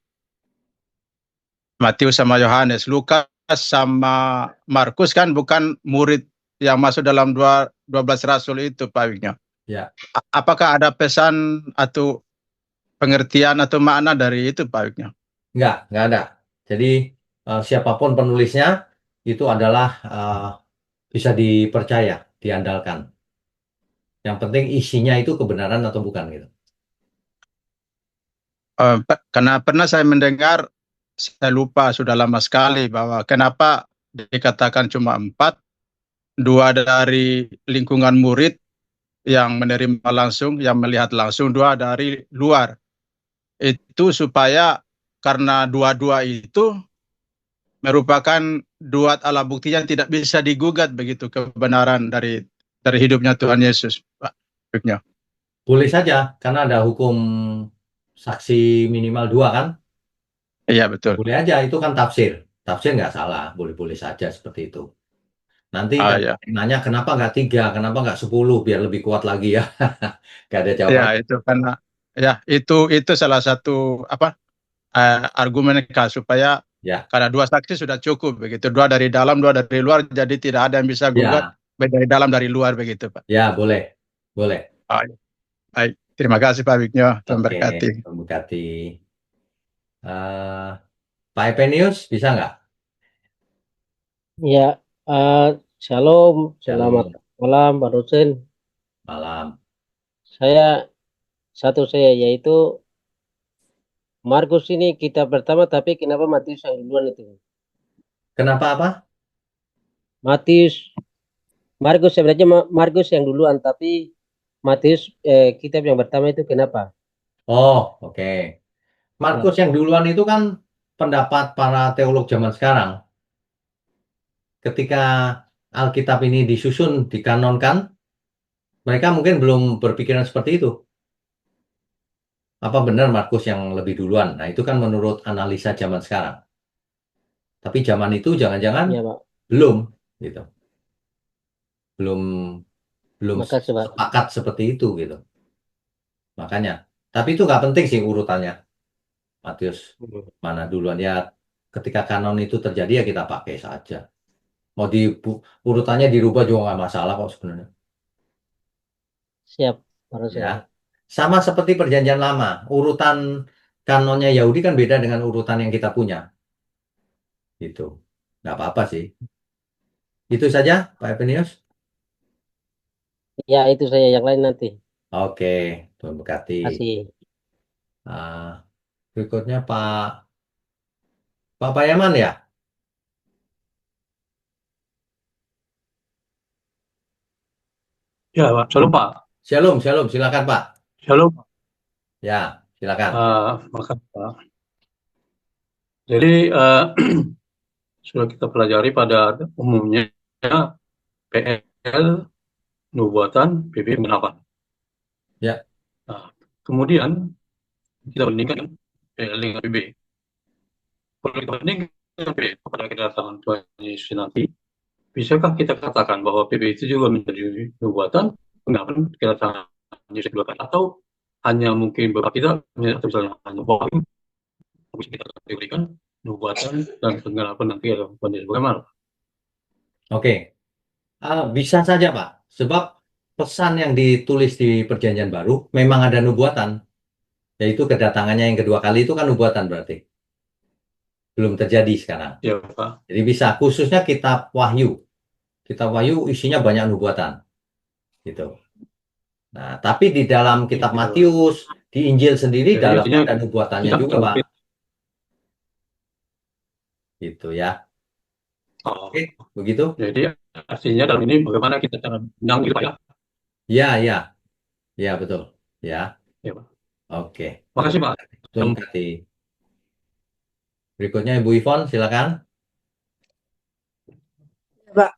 Matius sama Yohanes. Lukas sama Markus kan bukan murid yang masuk dalam 12 rasul itu Pak Wignya. ya, Apakah ada pesan atau pengertian atau makna dari itu Pak Wignya? nggak ada. Jadi siapapun penulisnya itu adalah bisa dipercaya, diandalkan. Yang penting isinya itu kebenaran atau bukan gitu. Karena pernah saya mendengar, saya lupa sudah lama sekali bahwa kenapa dikatakan cuma empat, dua dari lingkungan murid yang menerima langsung, yang melihat langsung, dua dari luar. Itu supaya karena dua-dua itu merupakan dua alat bukti yang tidak bisa digugat begitu kebenaran dari hidupnya Tuhan Yesus, Pak. Hidupnya. Boleh saja, karena ada hukum saksi minimal dua kan. Iya betul. Boleh aja, itu kan tafsir. Tafsir nggak salah, boleh-boleh saja seperti itu. Nanti kalau Ya, nanya kenapa nggak tiga, kenapa nggak 10, biar lebih kuat lagi ya. Nggak ada ya jawaban. itu karena ya itu salah satu apa argumen supaya Ya, karena dua saksi sudah cukup begitu, dua dari dalam, dua dari luar, jadi tidak ada yang bisa gugat ya, baik dari dalam dari luar begitu Pak. ya, boleh, boleh. Ah, ya. Baik, terima kasih Pak Wigno, Tuhan Oke, berkati. memberkati. Eh, Pak Epenius, bisa nggak? Ya, eh, Shalom, selamat Shalom, malam, Pak Dosen. malam. Saya saya yaitu Markus ini kitab pertama, tapi kenapa Matius yang duluan itu? Kenapa apa? Matius, Markus sebenarnya Markus yang duluan, tapi Matius kitab yang pertama itu kenapa? Oh, oke. Ya, Markus yang duluan itu kan pendapat para teolog zaman sekarang. Ketika Alkitab ini disusun, dikanonkan, mereka mungkin belum berpikiran seperti itu. Apa benar Markus yang lebih duluan? Nah, itu kan menurut analisa zaman sekarang. Tapi zaman itu jangan-jangan ya Pak. belum, gitu. Belum belum Makasih Pak. sepakat seperti itu, gitu. Makanya. Tapi itu nggak penting sih urutannya. Matius mana duluan ya? Ketika kanon itu terjadi ya kita pakai saja. Mau di urutannya dirubah juga nggak masalah kok sebenarnya. Siap, Pak Dosen. Ya. Sama seperti perjanjian lama. Urutan kanonnya Yahudi kan beda dengan urutan yang kita punya. Gitu. Nggak apa-apa sih. Itu saja, Pak Evenius. Ya, itu saya yang lain nanti. Oke, Tuhan berkati. Kasih. Ah, berikutnya Pak Payaman ya. Ya, Pak. Shalom, Pak. Shalom, shalom. Silakan Pak. Shalom. Ya, silakan. Makasih, Pak. Jadi, sudah kita pelajari pada umumnya PL, nubuatan, PP, penggenapan. Ya, Nah, kemudian kita bandingkan PL dengan PB. Kalau kita bandingkan PB pada kedatangan Tuhan Yesus nanti, bisakah kita katakan bahwa PB itu juga menjadi nubuatan, penggenapan kedatangan Yesus kedua kali, atau hanya mungkin beberapa kita, atau misalnya hanya bahwa bisa kita kategorikan nubuatan dan penggenapan nanti ada Tuhan Yesus bagaimana? oke. Bisa saja Pak. Sebab pesan yang ditulis di Perjanjian Baru memang ada nubuatan. Yaitu kedatangannya yang kedua kali itu kan nubuatan berarti. Belum terjadi sekarang. Ya, Pak. Jadi bisa khususnya kitab Wahyu. Kitab Wahyu isinya banyak nubuatan. Gitu. Nah, tapi di dalam kitab Iya. Matius, di Injil sendiri Jadi dalamnya artinya ada nubuatannya kita juga, Pak. Gitu ya. oh, Oke, begitu? jadi artinya dalam ini bagaimana kita cara menang gitu Pak ya? Ya, ya, ya betul. Ya, Ya, Pak. oke. Makasih Pak. Terima kasih. Berikutnya Ibu Ivon, silakan. Pak.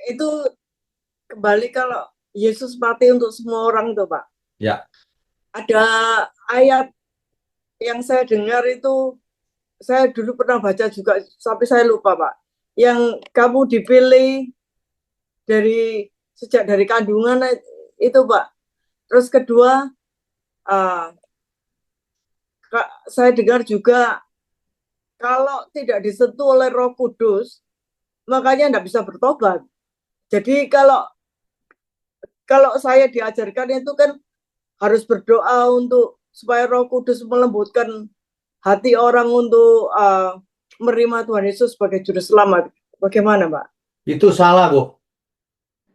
itu kembali kalau Yesus mati untuk semua orang tuh Pak. Ya. Ada ayat yang saya dengar itu, saya dulu pernah baca juga, tapi saya lupa Pak. Yang kamu dipilih sejak dari kandungan itu Pak. Terus kedua, saya dengar juga kalau tidak disentuh oleh Roh Kudus, makanya tidak bisa bertobat. Jadi kalau saya diajarkan itu kan harus berdoa untuk supaya Roh Kudus melembutkan hati orang untuk menerima Tuhan Yesus sebagai juru selamat. Bagaimana, Pak? Itu salah, Bu.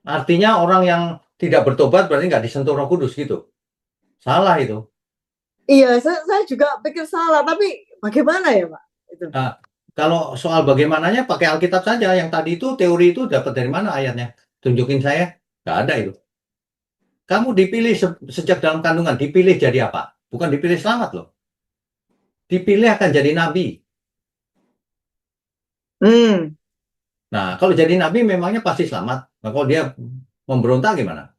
Artinya orang yang tidak bertobat berarti nggak disentuh Roh Kudus gitu. Salah itu. Iya, saya juga pikir salah, tapi bagaimana ya, Pak? Itu. Nah, kalau soal bagaimananya pakai Alkitab saja. Yang tadi itu teori itu dapat dari mana ayatnya? Tunjukin saya. Nggak ada itu. Kamu dipilih sejak dalam kandungan. Dipilih jadi apa? Bukan dipilih selamat loh. Dipilih akan jadi nabi. Nah, kalau jadi nabi memangnya pasti selamat. Nah, kalau dia memberontak gimana?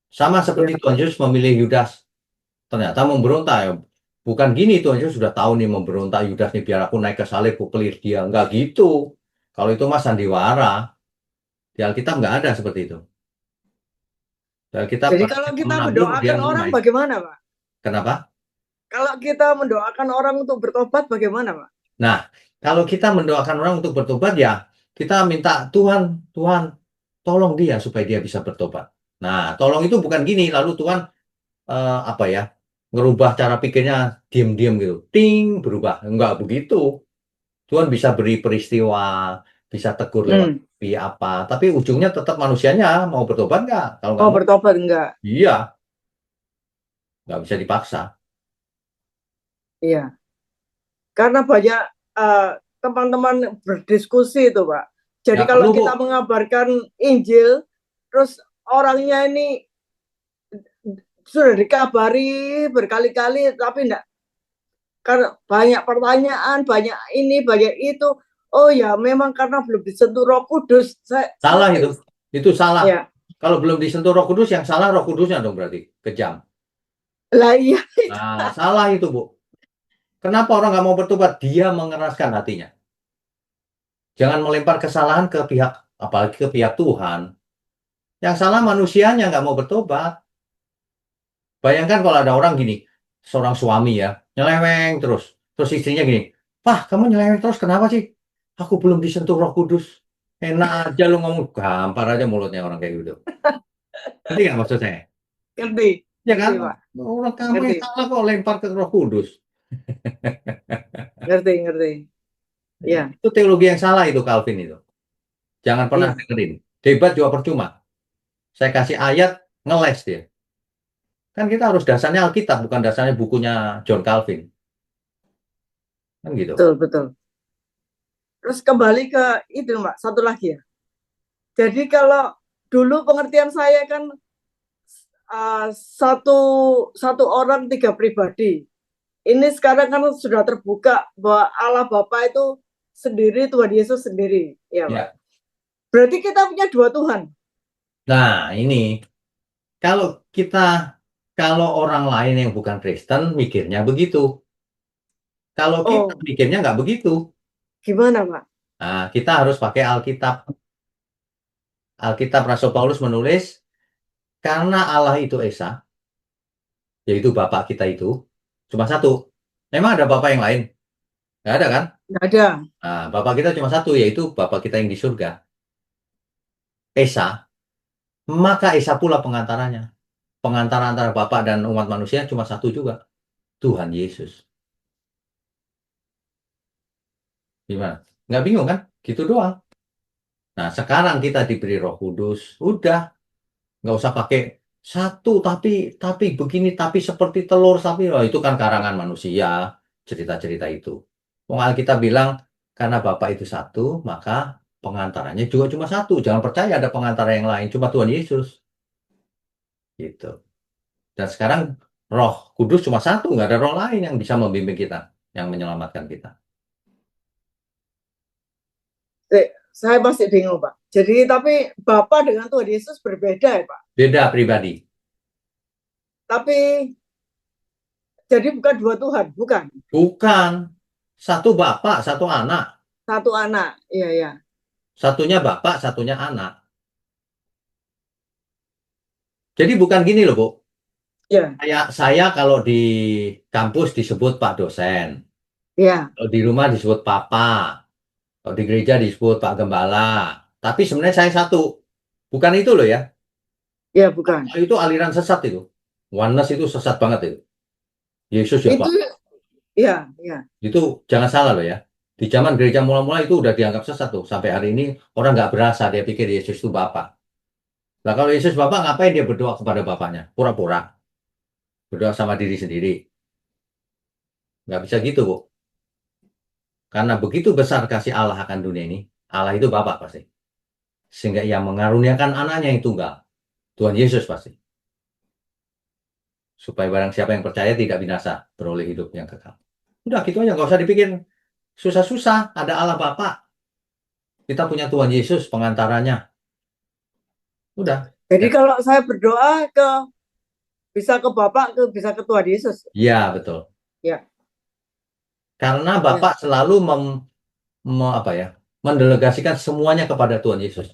Sama seperti Tuhan Yesus memilih Yudas. Ternyata memberontak ya. Bukan gini, Tuhan Yesus sudah tahu nih memberontak Yudas nih, biar aku naik ke salib, aku clear dia. Enggak gitu. Kalau itu mas sandiwara. Di Alkitab nggak ada seperti itu. Di Alkitab Jadi kalau kita mendoakan orang bagaimana, Pak? Kenapa? Kalau kita mendoakan orang untuk bertobat bagaimana, Pak? Nah, kalau kita mendoakan orang untuk bertobat ya, kita minta Tuhan, tolong dia supaya dia bisa bertobat. Nah, tolong itu bukan gini, lalu Tuhan ngerubah cara pikirnya diam-diam gitu, ting, berubah. Enggak begitu. Tuhan bisa beri peristiwa, bisa tegur lewat apa, tapi ujungnya tetap manusianya mau bertobat nggak? Kalau nggak mau bertobat enggak? Iya, nggak bisa dipaksa. Iya, karena banyak teman-teman berdiskusi itu, Pak. Jadi Nggak kalau perlu, kita mengabarkan Injil, terus orangnya ini sudah dikabari berkali-kali, tapi enggak, karena banyak pertanyaan, banyak ini, banyak itu. Oh ya, memang karena belum disentuh Roh Kudus. Salah itu salah. Ya. Kalau belum disentuh Roh Kudus, yang salah Roh Kudusnya dong berarti kejam. Lah iya. Nah, salah itu, Bu. Kenapa orang nggak mau bertobat? Dia mengeraskan hatinya. Jangan melempar kesalahan ke pihak, apalagi ke pihak Tuhan. Yang salah manusianya nggak mau bertobat. Bayangkan kalau ada orang gini, seorang suami ya, nyeleweng terus. Terus istrinya gini, "Pah, kamu nyeleweng terus kenapa sih? Aku belum disentuh Roh Kudus." Enak aja lu ngomong, gampar aja mulutnya orang kayak gitu. Ngerti nggak maksud saya? Ngerti. Ya kan? Ngerti, Pak. Orang kamu yang salah kok lempar ke Roh Kudus. Ngerti. Ya. Itu teologi yang salah itu Calvin itu. Jangan pernah dengerin. Debat juga percuma. Saya kasih ayat, ngeles dia. Kan kita harus dasarnya Alkitab, bukan dasarnya bukunya John Calvin. Kan gitu. Betul. Terus kembali ke itu, Mbak, satu lagi ya. Jadi kalau dulu pengertian saya kan satu orang 3 pribadi. Ini sekarang kan sudah terbuka bahwa Allah Bapa itu sendiri, Tuhan Yesus sendiri, ya, Pak. Berarti kita punya 2 Tuhan. Nah, ini kalau orang lain yang bukan Kristen mikirnya begitu. Kalau kita mikirnya nggak begitu. Gimana, Pak? Nah, kita harus pakai Alkitab. Alkitab Rasul Paulus menulis, karena Allah itu Esa, yaitu Bapa kita itu, cuma satu. Memang ada Bapa yang lain? Nggak ada kan? Nggak ada. Nah, Bapa kita cuma satu, yaitu Bapa kita yang di surga. Esa, maka Esa pula pengantaranya. Pengantara antara Bapa dan umat manusia cuma satu juga, Tuhan Yesus. Gimana? Nggak bingung kan? Gitu doang. Nah, sekarang kita diberi Roh Kudus, udah. Nggak usah pakai satu, tapi begini, tapi seperti telur, tapi oh, itu kan karangan manusia, cerita-cerita itu. Wong Alkitab bilang, karena Bapa itu satu, maka pengantaranya juga cuma satu. Jangan percaya ada pengantara yang lain, cuma Tuhan Yesus. Gitu. Dan sekarang Roh Kudus cuma satu, nggak ada roh lain yang bisa membimbing kita, yang menyelamatkan kita. Saya masih bingung, Pak. Jadi tapi Bapa dengan Tuhan Yesus berbeda ya, Pak. Beda pribadi. Tapi jadi bukan dua Tuhan, bukan. Bukan. Satu bapak, satu anak. Satu anak. Iya, iya. Satunya bapak, satunya anak. Jadi bukan gini loh, Bu. Iya, Saya kalau di kampus disebut Pak dosen. iya, Kalau di rumah disebut Papa. Kalau di gereja disebut Pak Gembala. Tapi sebenarnya saya satu. Bukan itu loh ya. iya, bukan. Itu aliran sesat itu. Oneness itu sesat banget itu. Yesus ya Itu Pak. iya, iya. Itu jangan salah loh ya. Di zaman gereja mula-mula itu udah dianggap sesat tuh. Sampai hari ini orang nggak berasa dia pikir Yesus itu Bapa. Nah kalau Yesus Bapa ngapain dia berdoa kepada Bapaknya? Pura-pura. Berdoa sama diri sendiri. Nggak bisa gitu, Bu. Karena begitu besar kasih Allah akan dunia ini. Allah itu Bapa pasti. Sehingga ia mengaruniakan anaknya yang tunggal. Tuhan Yesus pasti. Supaya barang siapa yang percaya tidak binasa. Beroleh hidup yang kekal. Udah gitu aja. Nggak usah dipikir susah-susah. Ada Allah Bapa. Kita punya Tuhan Yesus pengantaranya. Udah. Jadi kalau saya berdoa bisa ke Bapak, bisa ke Tuhan Yesus. Iya, betul. Ya. Karena Bapak selalu mendelegasikan semuanya kepada Tuhan Yesus.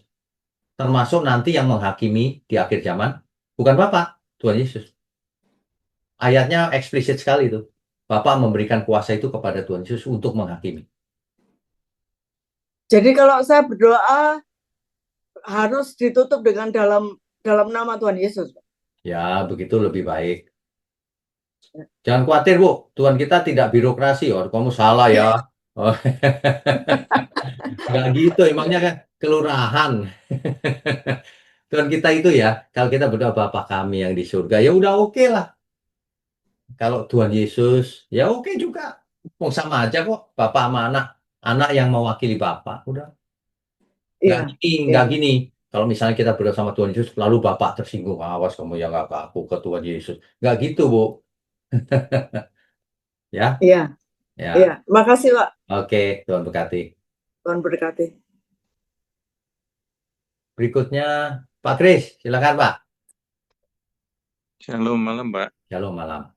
Termasuk nanti yang menghakimi di akhir zaman. Bukan Bapak, Tuhan Yesus. Ayatnya eksplisit sekali itu. Bapak memberikan kuasa itu kepada Tuhan Yesus untuk menghakimi. Jadi kalau saya berdoa harus ditutup dengan dalam nama Tuhan Yesus. Ya, begitu lebih baik. Jangan khawatir, Bu. Tuhan kita tidak birokrasi. Oh, kamu salah ya. Oh. Nggak gitu, emangnya kan kelurahan. Tuhan kita itu ya, kalau kita berdoa Bapa kami yang di surga, ya udah oke lah. Kalau Tuhan Yesus, ya oke juga. Oh, sama aja kok, Bapak sama anak. Anak yang mewakili Bapak, udah. Iya. Nggak gini. Kalau misalnya kita berdoa sama Tuhan Yesus, lalu Bapak tersinggung, awas kamu yang nggak ke aku, ke Tuhan Yesus. Nggak gitu, Bu. Ya, Iya. ya. Iya. Makasih, Pak. Oke, Tuhan berkati. Tuhan berkati. Berikutnya, Pak Kris, silakan Pak. Shalom malam, Pak. Shalom malam.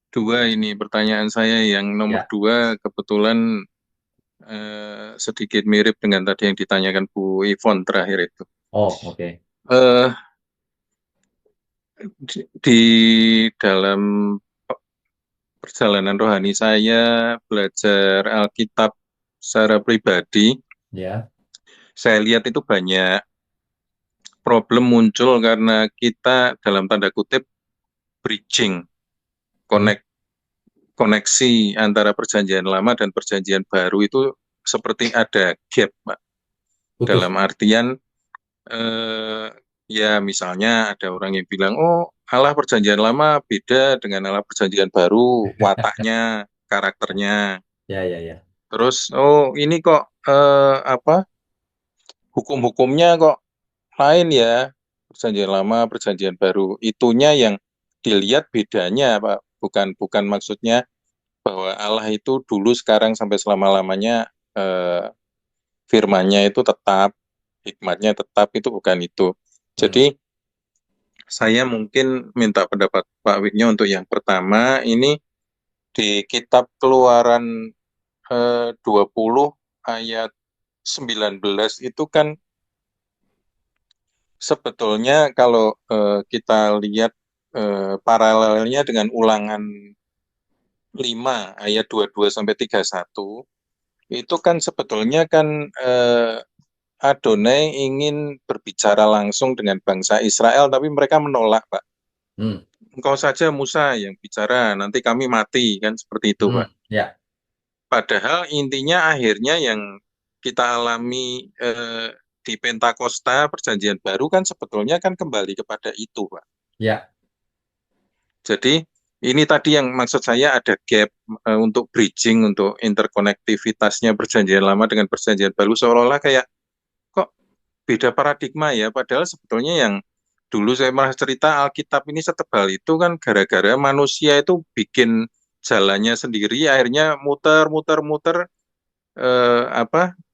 Dua ini pertanyaan saya. Yang nomor Ya. dua kebetulan sedikit mirip dengan tadi yang ditanyakan Bu Ivon terakhir itu. Oh, oke. Eh, di dalam perjalanan rohani saya belajar Alkitab secara pribadi, Ya. saya lihat itu banyak problem muncul karena kita dalam tanda kutip bridging, koneksi antara perjanjian lama dan perjanjian baru itu seperti ada gap, Pak. Putus. Dalam artian, ya misalnya ada orang yang bilang, oh Allah perjanjian lama beda dengan Allah perjanjian baru, wataknya, karakternya. Ya, ya, ya. Terus, oh ini kok hukum-hukumnya kok lain ya, perjanjian lama, perjanjian baru. Itunya yang dilihat bedanya, Pak. Bukan maksudnya bahwa Allah itu dulu, sekarang, sampai selama-lamanya firman-Nya itu tetap, hikmatnya tetap, itu bukan itu. Jadi saya mungkin minta pendapat Pak Wignya untuk yang pertama. Ini di kitab Keluaran 20 ayat 19 itu kan sebetulnya kalau kita lihat paralelnya dengan Ulangan 5 ayat 22 sampai 31, itu kan sebetulnya kan Adonai ingin berbicara langsung dengan bangsa Israel, tapi mereka menolak, Pak. Engkau saja Musa yang bicara, nanti kami mati, kan seperti itu, Pak. Ya. Padahal intinya akhirnya yang kita alami di Pentakosta, perjanjian baru, kan sebetulnya kan kembali kepada itu, Pak. Ya. Jadi ini tadi yang maksud saya ada gap untuk bridging, untuk interkonektivitasnya perjanjian lama dengan perjanjian baru, seolah-olah kayak kok beda paradigma ya, padahal sebetulnya yang dulu saya malah cerita Alkitab ini setebal itu kan gara-gara manusia itu bikin jalannya sendiri, akhirnya muter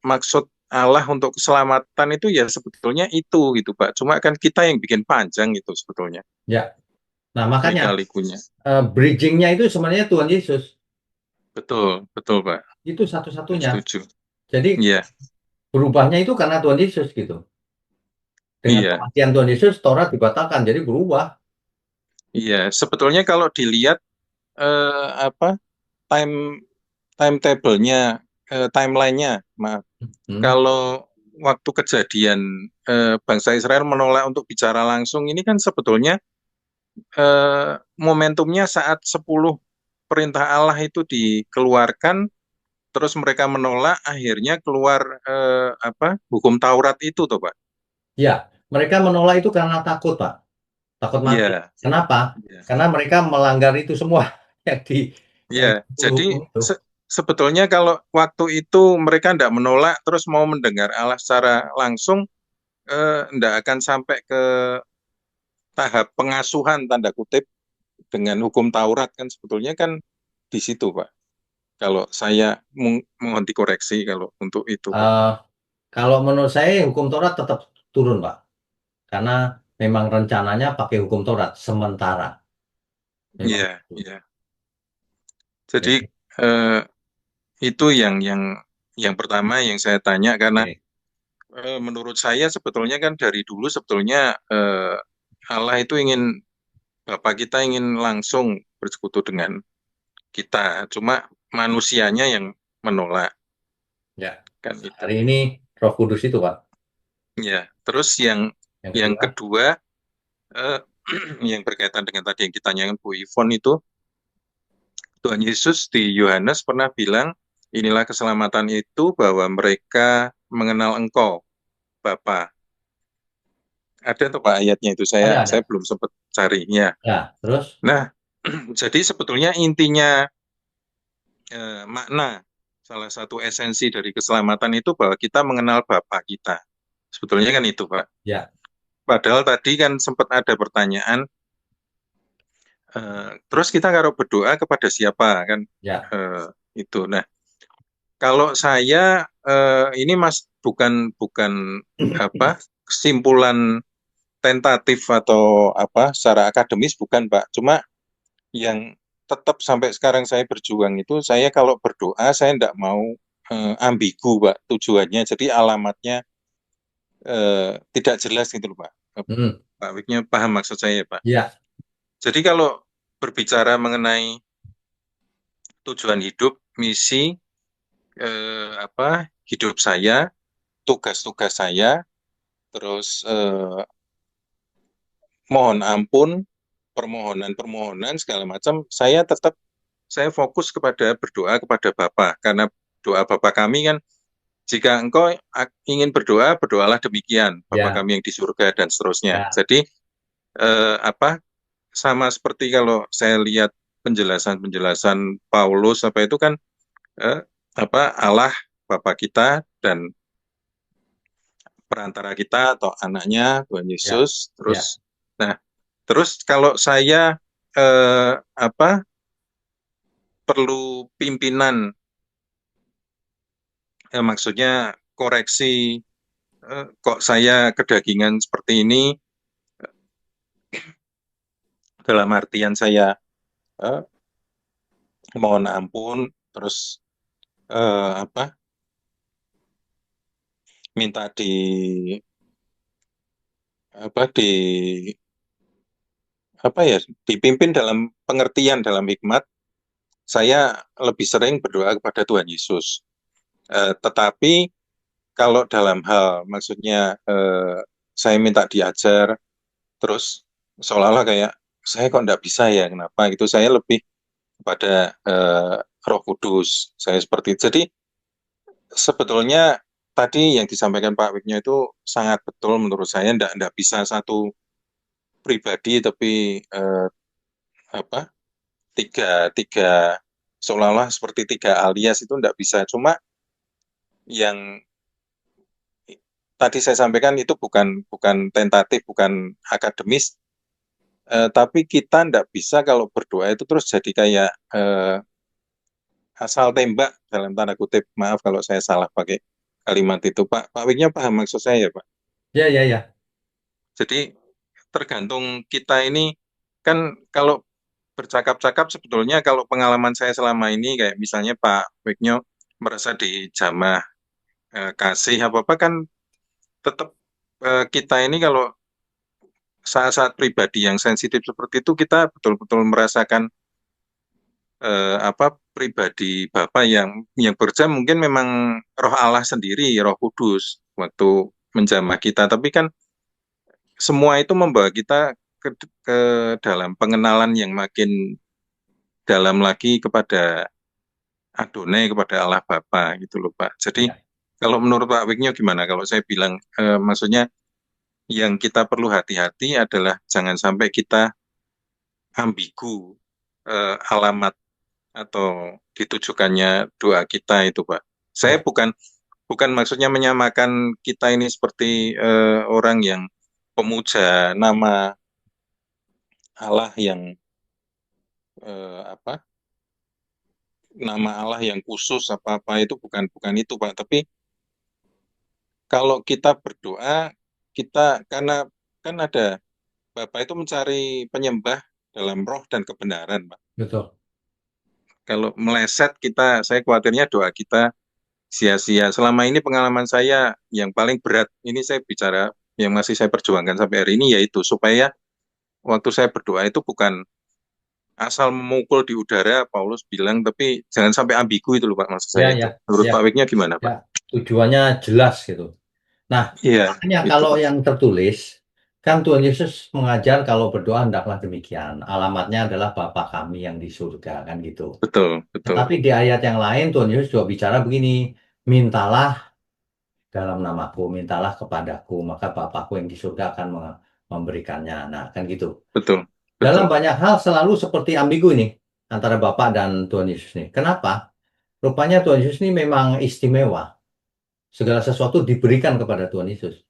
maksud Allah untuk keselamatan itu ya sebetulnya itu gitu Pak. Cuma kan kita yang bikin panjang itu sebetulnya Ya. Nah, makanya lika-likunya. bridgingnya itu sebenarnya Tuhan Yesus. Betul, betul Pak. Itu Saya satu-satunya. setuju. Jadi Iya, berubahnya itu karena Tuhan Yesus gitu. Dengan iya, kematian Tuhan Yesus, Taurat dibatalkan, jadi berubah. iya. Sebetulnya kalau dilihat apa time timetable-nya, timeline-nya, maaf. Hmm. Kalau waktu kejadian bangsa Israel menolak untuk bicara langsung, ini kan sebetulnya momentumnya saat 10 perintah Allah itu dikeluarkan, terus mereka menolak, akhirnya keluar hukum Taurat itu, toh Pak. Ya, mereka menolak itu karena takut, Pak. Takut mati. Iya, Kenapa? iya. Karena mereka melanggar itu semua yang di Iya, yang jadi hukum itu. sebetulnya kalau waktu itu mereka tidak menolak, terus mau mendengar Allah secara langsung, tidak akan sampai ke tahap pengasuhan tanda kutip dengan hukum Taurat kan sebetulnya kan di situ Pak. Kalau saya mohon dikoreksi kalau untuk itu Pak. Eh, Kalau menurut saya hukum Taurat tetap turun, Pak. Karena memang rencananya pakai hukum Taurat sementara. Memang Iya, itu. iya. Jadi Jadi, eh, itu yang pertama yang saya tanya karena oke. menurut saya sebetulnya kan dari dulu sebetulnya Allah itu ingin Bapak kita ingin langsung bersekutu dengan kita, cuma manusianya yang menolak Ya, kan itu. hari ini Roh Kudus itu, Pak. Ya, terus yang Yang yang kedua, kedua eh, yang berkaitan dengan tadi yang ditanyakan Bu Ivon itu, Tuhan Yesus di Yohanes pernah bilang, inilah keselamatan itu bahwa mereka mengenal Engkau, Bapa. Ada tuh Pak ayatnya itu saya ada. belum sempat carinya. Ya, terus, Nah, jadi sebetulnya intinya makna salah satu esensi dari keselamatan itu bahwa kita mengenal Bapa kita. Sebetulnya kan itu, Pak. ya, Padahal tadi kan sempat ada pertanyaan, terus kita kalau berdoa kepada siapa kan? ya, Eh, itu. Nah, kalau saya ini Mas bukan bukan kesimpulan tentatif atau secara akademis bukan, Pak. Cuma yang tetap sampai sekarang saya berjuang itu saya kalau berdoa saya tidak mau ambigu Pak tujuannya jadi alamatnya tidak jelas gitu loh Pak. hmm, Pak Wiknya paham maksud saya Pak. ya, Jadi kalau berbicara mengenai tujuan hidup, misi hidup saya, tugas-tugas saya, terus mohon ampun, permohonan-permohonan segala macam, saya fokus kepada berdoa kepada Bapa karena doa Bapa kami kan jika engkau ingin berdoa berdoalah demikian Bapa ya, kami yang di surga dan seterusnya. ya, Jadi sama seperti kalau saya lihat penjelasan-penjelasan Paulus itu kan eh, Allah Bapa kita dan perantara kita atau anaknya Tuhan ya, Yesus ya, nah terus kalau saya eh, apa perlu pimpinan maksudnya koreksi kok saya kedagingan seperti ini dalam artian saya eh, mohon ampun terus eh, apa minta di dipimpin dalam pengertian dalam hikmat saya lebih sering berdoa kepada Tuhan Yesus. Tetapi kalau dalam hal maksudnya saya minta diajar terus seolah-olah kayak saya kok enggak bisa ya kenapa gitu saya lebih kepada Roh Kudus saya seperti itu. Jadi sebetulnya tadi yang disampaikan Pak Wiknya itu sangat betul menurut saya enggak bisa satu pribadi tapi apa tiga tiga seolah-olah seperti tiga alias itu enggak bisa cuma yang tadi saya sampaikan itu bukan bukan tentatif bukan akademis tapi kita enggak bisa kalau berdoa itu terus jadi kayak asal tembak dalam tanda kutip. Maaf kalau saya salah pakai kalimat itu, Pak. Pak Wiknya paham maksud saya, Pak. Ya, ya, ya. Jadi tergantung kita ini kan kalau bercakap-cakap sebetulnya kalau pengalaman saya selama ini kayak misalnya Pak Wiknyo merasa dijamah kasih apa-apa kan tetap kita ini kalau saat-saat pribadi yang sensitif seperti itu kita betul-betul merasakan pribadi Bapak yang bekerja mungkin memang Roh Allah sendiri, Roh Kudus waktu menjamah kita. Tapi kan semua itu membawa kita ke dalam pengenalan yang makin dalam lagi kepada Adonai, kepada Allah Bapa gitu loh Pak. Jadi Ya. kalau menurut Pak Wiknya gimana? Kalau saya bilang maksudnya yang kita perlu hati-hati adalah jangan sampai kita ambigu alamat atau ditujukannya doa kita itu, Pak. Saya Ya. bukan maksudnya menyamakan kita ini seperti orang yang pemuja nama Allah yang nama Allah yang khusus apa-apa itu bukan itu, Pak. Tapi kalau kita berdoa kita karena kan ada Bapak itu mencari penyembah dalam roh dan kebenaran, Pak. Betul. Kalau meleset saya khawatirnya doa kita sia-sia. Selama ini pengalaman saya yang paling berat, ini saya bicara yang masih saya perjuangkan sampai hari ini, yaitu supaya waktu saya berdoa itu bukan asal memukul di udara, Paulus bilang, tapi jangan sampai ambigu itu loh Pak, maksud Ya, saya itu. ya, Menurut ya, Pak Wiknya gimana Pak? ya. Tujuannya jelas gitu. Nah, Iya, makanya itu kalau Pak. yang tertulis, kan Tuhan Yesus mengajar kalau berdoa hendaklah demikian. Alamatnya adalah Bapa kami yang di surga, kan gitu. Betul, betul. Tetapi di ayat yang lain Tuhan Yesus juga bicara begini, mintalah dalam namaku, mintalah kepadaku, maka Bapakku yang di surga akan memberikannya. Nah, kan gitu. Betul, Dalam betul. banyak hal selalu seperti ambigu ini antara Bapa dan Tuhan Yesus nih. Kenapa? Rupanya Tuhan Yesus ini memang istimewa. Segala sesuatu diberikan kepada Tuhan Yesus.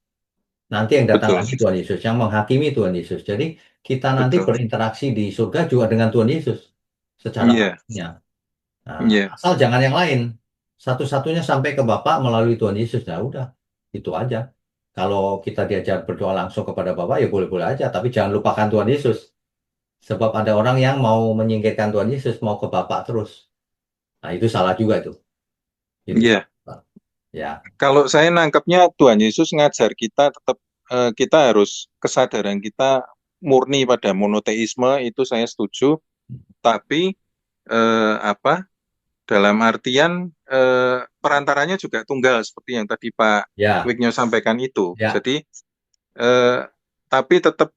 Nanti yang datang Betul, lagi Tuhan Yesus, yang menghakimi Tuhan Yesus. Jadi kita nanti betul. berinteraksi di surga juga dengan Tuhan Yesus secara Iya, langsungnya. Nah, iya, asal jangan yang lain. Satu-satunya sampai ke Bapa melalui Tuhan Yesus. Nah, udah. Itu aja. Kalau kita diajar berdoa langsung kepada Bapa, ya boleh-boleh aja. Tapi jangan lupakan Tuhan Yesus. Sebab ada orang yang mau menyingkirkan Tuhan Yesus, mau ke Bapa terus. Nah, itu salah juga itu. Gitu. iya. Ya, Kalau saya nangkepnya Tuhan Yesus ngajar kita tetap kita harus kesadaran kita murni pada monoteisme itu saya setuju. Tapi eh, apa dalam artian perantaranya juga tunggal seperti yang tadi Pak ya, Wigno sampaikan itu. ya. Jadi eh, tapi tetap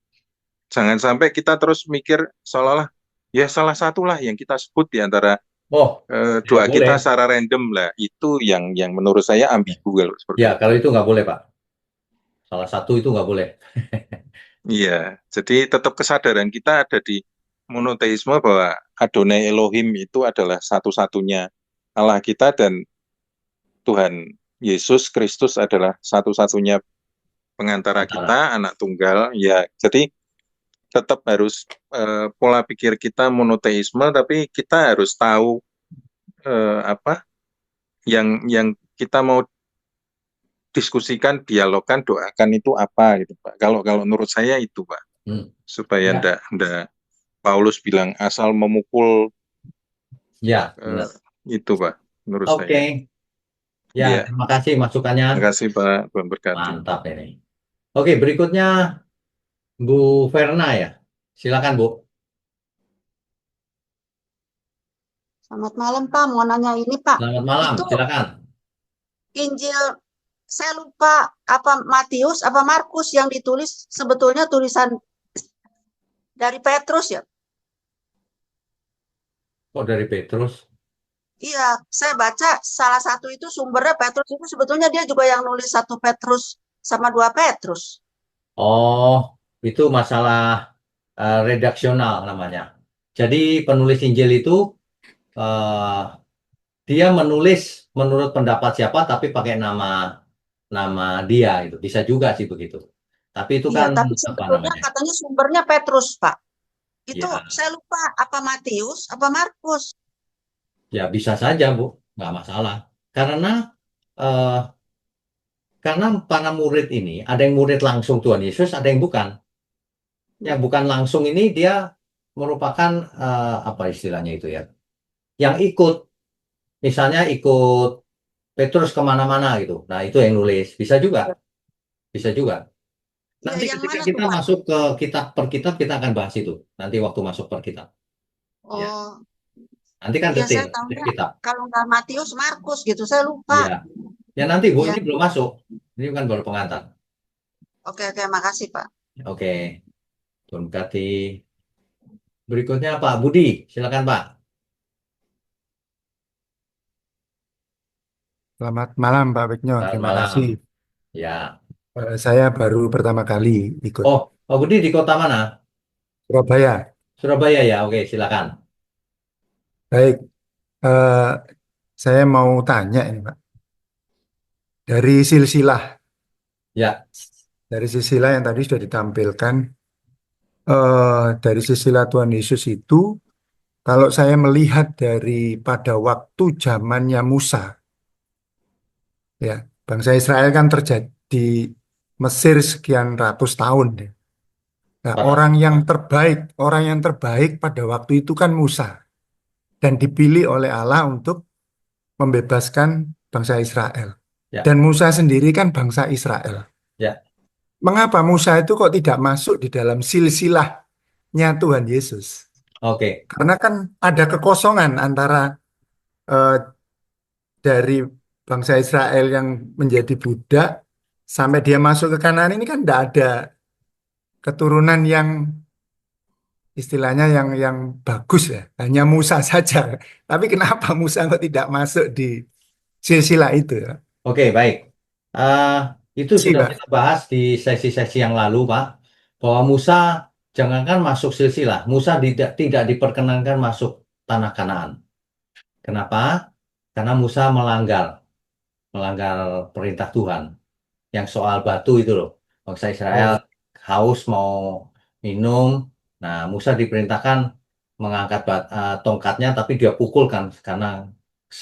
jangan sampai kita terus mikir seolah-olah ya salah satulah yang kita sebut di antara Oh, tidak doa boleh. kita secara random lah. Itu yang menurut saya ambigu kalau Ya, seperti itu. kalau itu nggak boleh, Pak. Salah satu itu nggak boleh. Iya, jadi tetap kesadaran kita ada di monoteisme bahwa Adonai Elohim itu adalah satu-satunya Allah kita dan Tuhan Yesus Kristus adalah satu-satunya pengantara Antara. kita, anak tunggal. Ya, jadi tetap harus pola pikir kita monoteisme, tapi kita harus tahu apa yang kita mau diskusikan, dialogkan, doakan itu apa gitu, Pak. Kalau kalau menurut saya itu, Pak, Hmm. supaya Ya, ndak Paulus bilang asal memukul ya, benar. itu, Pak, menurut Oke. saya. Ya, Iya, terima kasih masukannya. terima kasih Pak, Tuhan berkati. Mantap ini. Oke, berikutnya Bu Verna ya. Silakan, Bu. Selamat malam Pak, mau nanya ini Pak. Selamat malam, Itu silakan. Injil saya lupa apa Matius apa Markus yang ditulis sebetulnya tulisan dari Petrus ya. Kok dari Petrus? Iya, saya baca salah satu itu sumbernya Petrus itu sebetulnya dia juga yang nulis 1 Petrus sama 2 Petrus. Oh, itu masalah redaksional namanya. Jadi penulis Injil itu eh, dia menulis menurut pendapat siapa, tapi pakai nama dia itu. Bisa juga sih begitu. Tapi itu Iya, kan tapi apa sebetulnya namanya? katanya sumbernya Petrus Pak. Itu Ya, saya lupa apa Matius apa Markus. Ya bisa saja, Bu, nggak masalah. Karena eh, karena para murid ini ada yang murid langsung Tuhan Yesus, ada yang bukan. Yang bukan langsung ini dia merupakan apa istilahnya itu ya? Yang ikut, misalnya ikut Petrus kemana-mana gitu. Nah itu yang nulis, bisa juga. Ya, Nanti yang ketika mana tuh kita Pak? masuk ke kitab per kitab kita akan bahas itu. Nanti waktu masuk per kitab. Ya, Oh, nanti kan iya detail saya dari tahunya kitab. kalau nggak Matius, Markus gitu. Saya lupa. Ya, ya nanti Bu Ya, ini belum masuk. Ini kan baru pengantar. oke oke, makasih Pak. Oke, Tuhan berkati. Berikutnya Pak Budi, silakan Pak. Selamat malam Pak Beknyo, Selamat terima malam. kasih. Ya. Saya baru pertama kali ikut Oh, Pak Budi di kota mana? Surabaya. Surabaya ya. Oke, silakan. Baik, eh, saya mau tanya ini Pak, dari silsilah, Ya, yang tadi sudah ditampilkan, dari silsilah Tuhan Yesus itu, kalau saya melihat dari pada waktu zamannya Musa, ya, bangsa Israel kan terjadi di Mesir sekian ratus tahun, ya. Nah, Pak. orang yang terbaik pada waktu itu kan Musa dan dipilih oleh Allah untuk membebaskan bangsa Israel. Ya, Dan Musa sendiri kan bangsa Israel. ya. Mengapa Musa itu kok tidak masuk di dalam silsilahnya Tuhan Yesus? Oke. Karena kan ada kekosongan antara eh, dari bangsa Israel yang menjadi budak sampai dia masuk ke Kanaan ini kan tidak ada keturunan yang istilahnya yang bagus ya. Hanya Musa saja. Tapi kenapa Musa kok tidak masuk di silsilah itu ya? Oke, baik. Eh, itu Sih, sudah kita Pak. bahas di sesi-sesi yang lalu, Pak, bahwa Musa jangankan masuk silsilah, Musa tidak diperkenankan masuk tanah Kanaan. Kenapa? Karena Musa melanggar perintah Tuhan. Yang soal batu itu loh, bangsa Israel Oh, haus mau minum. Nah, Musa diperintahkan mengangkat tongkatnya, tapi dia pukulkan karena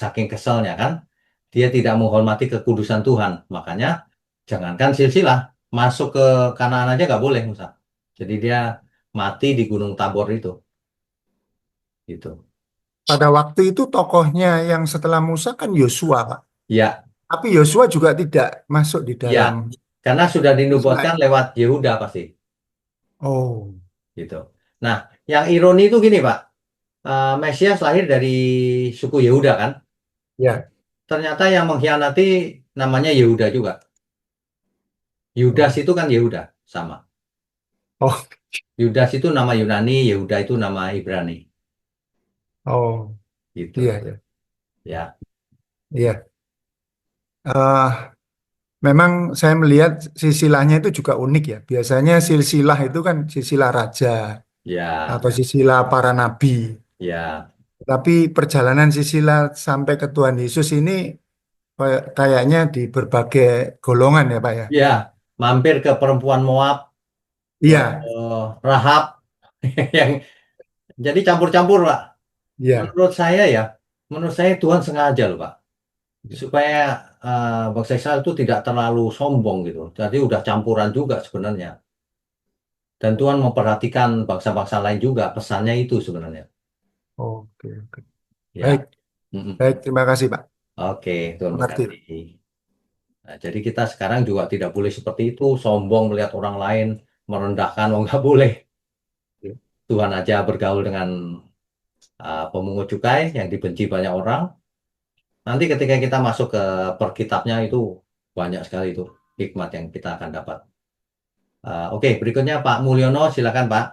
saking keselnya kan. Dia tidak menghormati kekudusan Tuhan. Makanya jangankan silsilah, masuk ke Kanaan aja nggak boleh Musa. Jadi dia mati di Gunung Tabor itu. Gitu. pada waktu itu tokohnya yang setelah Musa kan Yosua, Pak. Ya, Tapi Yosua juga tidak masuk di ya. dalam Karena sudah silsilah. dinubuatkan lewat Yehuda pasti. Oh, Gitu. Nah, yang ironi itu gini Pak. Mesias lahir dari suku Yehuda kan. ya. Ternyata yang mengkhianati namanya Yehuda juga. Yudas Oh, itu kan Yehuda, sama. oh, Yudas itu nama Yunani, Yehuda itu nama Ibrani. oh, Gitu. iya, iya, Ya, iya. Memang saya melihat silsilahnya itu juga unik ya. Biasanya silsilah itu kan silsilah raja ya, atau silsilah para nabi. ya, Tapi perjalanan silsilah sampai ke Tuhan Yesus ini kayaknya di berbagai golongan ya, Pak ya. ya. Mampir ke perempuan Moab, ke Iya, Rahab, yang jadi campur-campur, Pak. iya. Menurut saya ya, menurut saya Tuhan sengaja loh, Pak, supaya bangsa Israel itu tidak terlalu sombong gitu. Jadi udah campuran juga sebenarnya. Dan Tuhan memperhatikan bangsa-bangsa lain juga. Pesannya itu sebenarnya. Oke, oke. Baik, Ya. Mm-mm. baik. Terima kasih, Pak. Oke, Tuhan Mengerti. berkati. Nah, jadi kita sekarang juga tidak boleh seperti itu, sombong melihat orang lain, merendahkan, oh nggak boleh. Tuhan aja bergaul dengan pemungut cukai yang dibenci banyak orang. Nanti ketika kita masuk ke perkitabnya itu banyak sekali itu hikmat yang kita akan dapat. Oke, berikutnya Pak Mulyono, silakan Pak.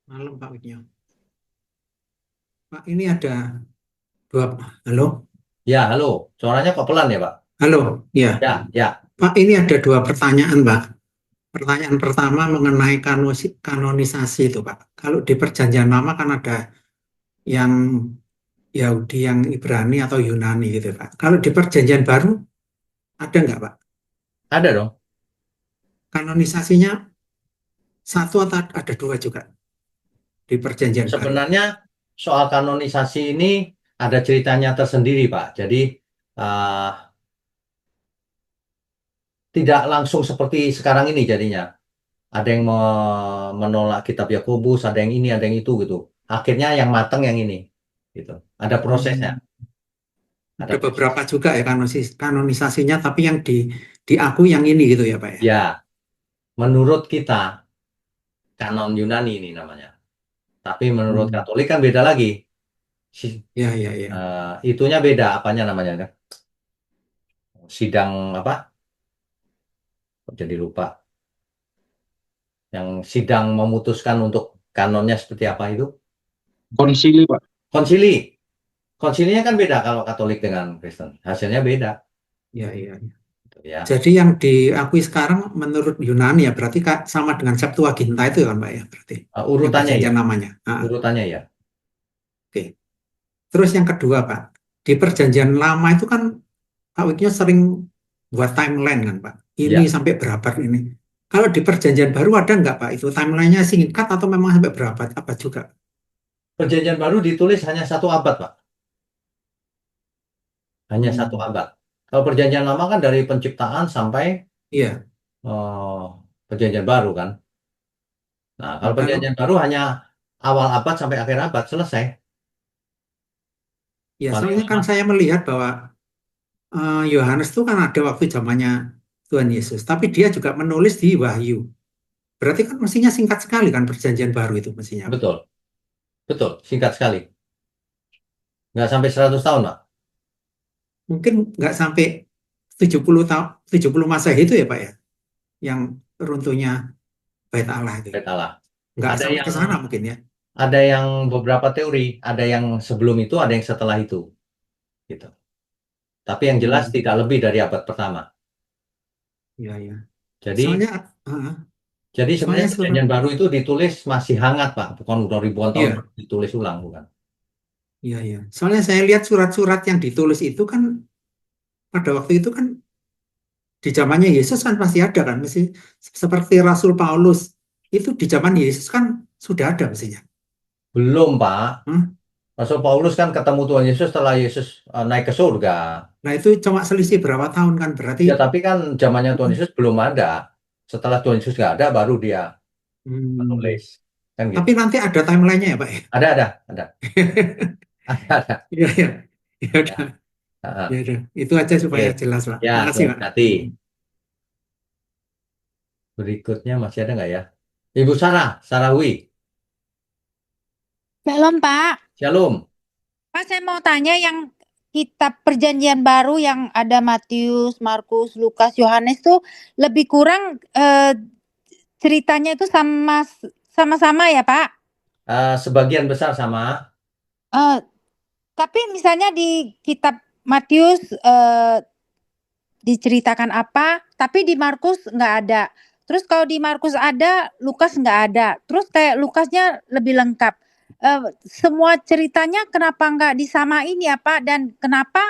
Malam Pak Widyo. Pak, ini ada dua. Halo, Ya, halo. Suaranya kok pelan ya Pak? halo, ya. Ya, ya, Pak, ini ada dua pertanyaan, Pak. Pertanyaan pertama mengenai kanonisasi itu, Pak. Kalau di Perjanjian Lama kan ada yang Yahudi, yang Ibrani atau Yunani gitu, Pak. Kalau di Perjanjian Baru ada nggak, Pak? ada dong. Kanonisasinya satu atau ada dua juga? di Perjanjian Baru? Sebenarnya soal kanonisasi ini ada ceritanya tersendiri, Pak. Jadi eh, tidak langsung seperti sekarang ini jadinya. Ada yang menolak kitab Yakobus, ada yang ini, ada yang itu gitu. Akhirnya yang matang yang ini, gitu. Ada prosesnya, ada Ada proses. beberapa juga ya kanonisasinya, tapi yang diakui yang ini gitu ya Pak ya? Ya, menurut kita kanon Yunani ini namanya. Tapi menurut Katolik kan beda lagi. Ya, ya, ya. Itunya beda, apanya namanya kan? Sidang apa? Kok jadi lupa. Yang sidang memutuskan untuk kanonnya seperti apa itu? Konsili, Pak. Konsili. Konsilinya kan beda kalau Katolik dengan Kristen. Hasilnya beda. Ya, ya, ya. Gitu ya. Jadi yang diakui sekarang menurut Yunani ya berarti sama dengan Septuaginta itu kan Pak ya berarti. Urutannya ya. Yang namanya. Urutannya ya. Oke. Terus yang kedua Pak, di Perjanjian Lama itu kan Pak Wiknya sering buat timeline kan Pak. Ini Ya. sampai berapa ini. Kalau di Perjanjian Baru ada nggak Pak itu timelinenya singkat atau memang sampai berapa apa juga? Perjanjian Baru ditulis hanya 1 abad, Pak. Hanya 1 abad. Kalau Perjanjian Lama kan dari penciptaan sampai Iya. Perjanjian Baru kan. Nah, kalau Perjanjian Baru hanya awal abad sampai akhir abad selesai. Ya, Paling soalnya kan lama. saya melihat bahwa Yohanes itu kan ada waktu zamannya Tuhan Yesus, tapi dia juga menulis di Wahyu. Berarti kan mestinya singkat sekali kan Perjanjian Baru itu mestinya. Betul. Betul, singkat sekali. Nggak sampai 100 tahun, Pak. Mungkin nggak sampai 70 tahun, 70 Masehi itu ya Pak ya, yang runtuhnya Bait Allah itu. Bait Allah. Nggak Ada sampai yang ke sana mungkin ya. Ada yang beberapa teori, ada yang sebelum itu, ada yang setelah itu. Gitu. Tapi yang jelas tidak lebih dari abad pertama. Iya, iya. Jadi Soalnya, sebenarnya Perjanjian Baru itu ditulis masih hangat, Pak. Bukan udah ribuan tahun iya. ditulis ulang, bukan. Iya, iya. Soalnya saya lihat surat-surat yang ditulis itu kan pada waktu itu kan di zamannya Yesus kan pasti ada kan, mesti seperti Rasul Paulus itu di zaman Yesus kan sudah ada mestinya. Belum, Pak. Rasul Paulus kan ketemu Tuhan Yesus setelah Yesus naik ke surga. Nah itu cuma selisih berapa tahun kan berarti? Ya, tapi kan zamannya Tuhan Yesus belum ada. Setelah Tuhan Yesus nggak ada, baru dia menulis. Kan gitu. Tapi nanti ada timelinenya ya Pak ya? Ada. Ada. Iya, iya. Ya udah. Ya udah. Itu aja supaya Oke. jelas Pak. Ya, Makasih Pak. hati. Berikutnya masih ada nggak ya? Ibu Sarawi. Shalom Pak. Shalom. Pak, saya mau tanya yang kitab Perjanjian Baru yang ada Matius, Markus, Lukas, Yohanes tuh lebih kurang ceritanya itu sama-sama ya Pak? Sebagian besar sama. Tapi misalnya di kitab Matius diceritakan apa, tapi di Markus nggak ada. Terus kalau di Markus ada, Lukas nggak ada. Terus kayak Lukasnya lebih lengkap. Semua ceritanya kenapa nggak disamain ya Pak? Dan kenapa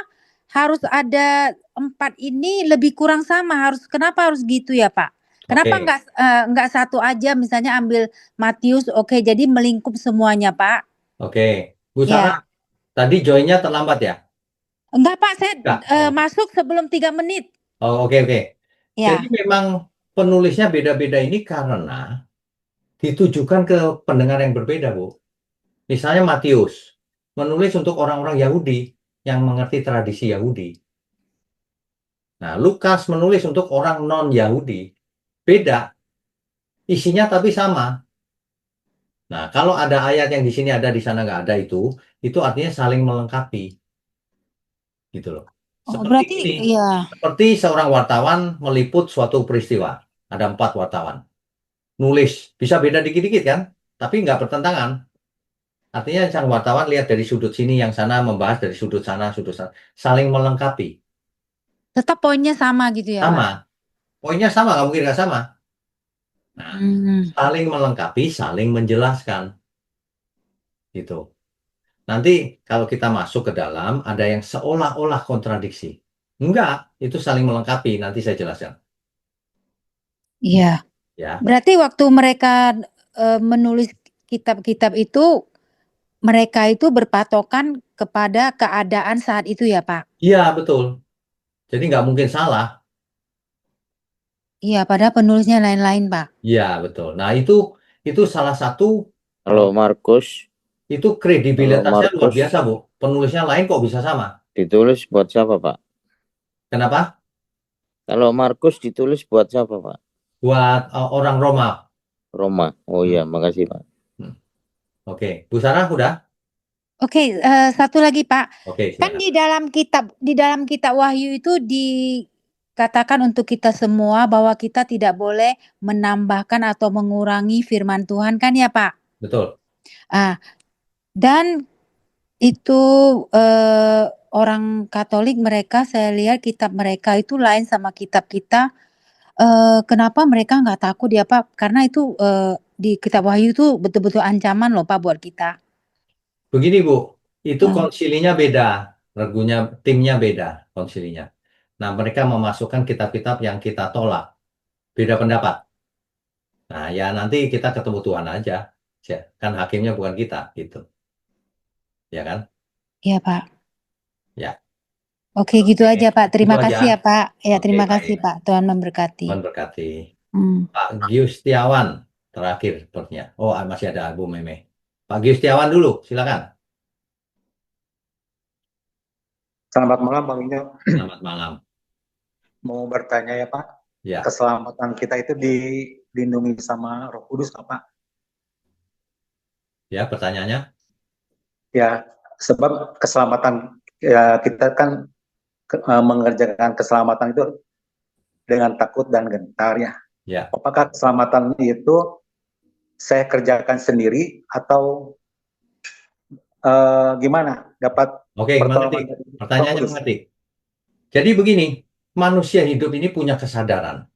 harus ada 4 ini lebih kurang sama? Kenapa harus gitu ya Pak? Kenapa nggak satu aja? Misalnya ambil Matius, oke, jadi melingkup semuanya Pak. Oke, Bu Sarah, tadi joinnya terlambat ya? Enggak Pak, saya masuk sebelum 3 menit. Oh, oke. Ya. Jadi memang penulisnya beda-beda ini karena ditujukan ke pendengar yang berbeda, Bu. Misalnya Matius menulis untuk orang-orang Yahudi yang mengerti tradisi Yahudi. Nah, Lukas menulis untuk orang non-Yahudi. Beda. Isinya tapi sama. Nah, kalau ada ayat yang di sini ada, di sana nggak ada itu artinya saling melengkapi. Gitu loh. Seperti seorang wartawan meliput suatu peristiwa. Ada 4 wartawan. Nulis. Bisa beda dikit-dikit kan? Tapi nggak bertentangan. Artinya sang wartawan lihat dari sudut sini, yang sana membahas dari sudut sana. Saling melengkapi. Tetap poinnya sama gitu ya Sama. Pak? Poinnya sama, nggak mungkin nggak sama. Nah, saling melengkapi, saling menjelaskan. Gitu. Nanti kalau kita masuk ke dalam, ada yang seolah-olah kontradiksi. Enggak, itu saling melengkapi. Nanti saya jelaskan. Iya. Ya. Berarti waktu mereka menulis kitab-kitab itu mereka itu berpatokan kepada keadaan saat itu ya Pak? Iya, betul. Jadi nggak mungkin salah. Iya, padahal penulisnya lain-lain Pak. Iya, betul. Nah, itu salah satu Halo Markus, itu halo kredibilitasnya luar Markus, biasa, Bu. Penulisnya lain kok bisa sama. ditulis buat siapa Pak? Kenapa? Kalau Markus ditulis buat siapa Pak? Buat orang Roma. Roma. Oh iya, makasih Pak. Oke, Bu Sarah udah? Oke, satu lagi Pak. Oke, Kan silakan. di dalam kitab Wahyu itu dikatakan untuk kita semua bahwa kita tidak boleh menambahkan atau mengurangi firman Tuhan kan ya Pak? Betul. Ah, dan itu orang Katolik mereka saya lihat kitab mereka itu lain sama kitab kita. Kenapa mereka nggak takut ya Pak? Karena itu di kitab Wahyu itu betul-betul ancaman loh Pak buat kita. Begini, Bu. Itu Hmm. konsilinya beda. Timnya beda konsilinya. Nah, mereka memasukkan kitab-kitab yang kita tolak. Beda pendapat. Nah, ya nanti kita ketemu Tuhan aja. Ya, kan hakimnya bukan kita, gitu. Ya kan? Iya Pak. Ya. Oke, gitu Oke, aja Pak. Terima itu aja. kasih ya Pak. Ya, Oke, terima kasih baik. Pak. Tuhan memberkati. Tuhan berkati. Hmm. Pak Giustiawan, terakhir sepertinya. Oh, masih ada Bu Meme. Pak Giustiawan dulu, silakan. Selamat malam Bang Inyo. Selamat malam. Mau bertanya ya Pak, Ya, keselamatan kita itu dilindungi sama Roh Kudus nggak, Pak? ya pertanyaannya. Ya, sebab keselamatan ya, kita kan mengerjakan keselamatan itu dengan takut dan gentar ya. Ya, Apakah keselamatan itu saya kerjakan sendiri atau gimana dapat oke, pertolongan mengerti. dari Roh Pertanyaannya Kudus? mengerti. Jadi begini, manusia hidup ini punya kesadaran.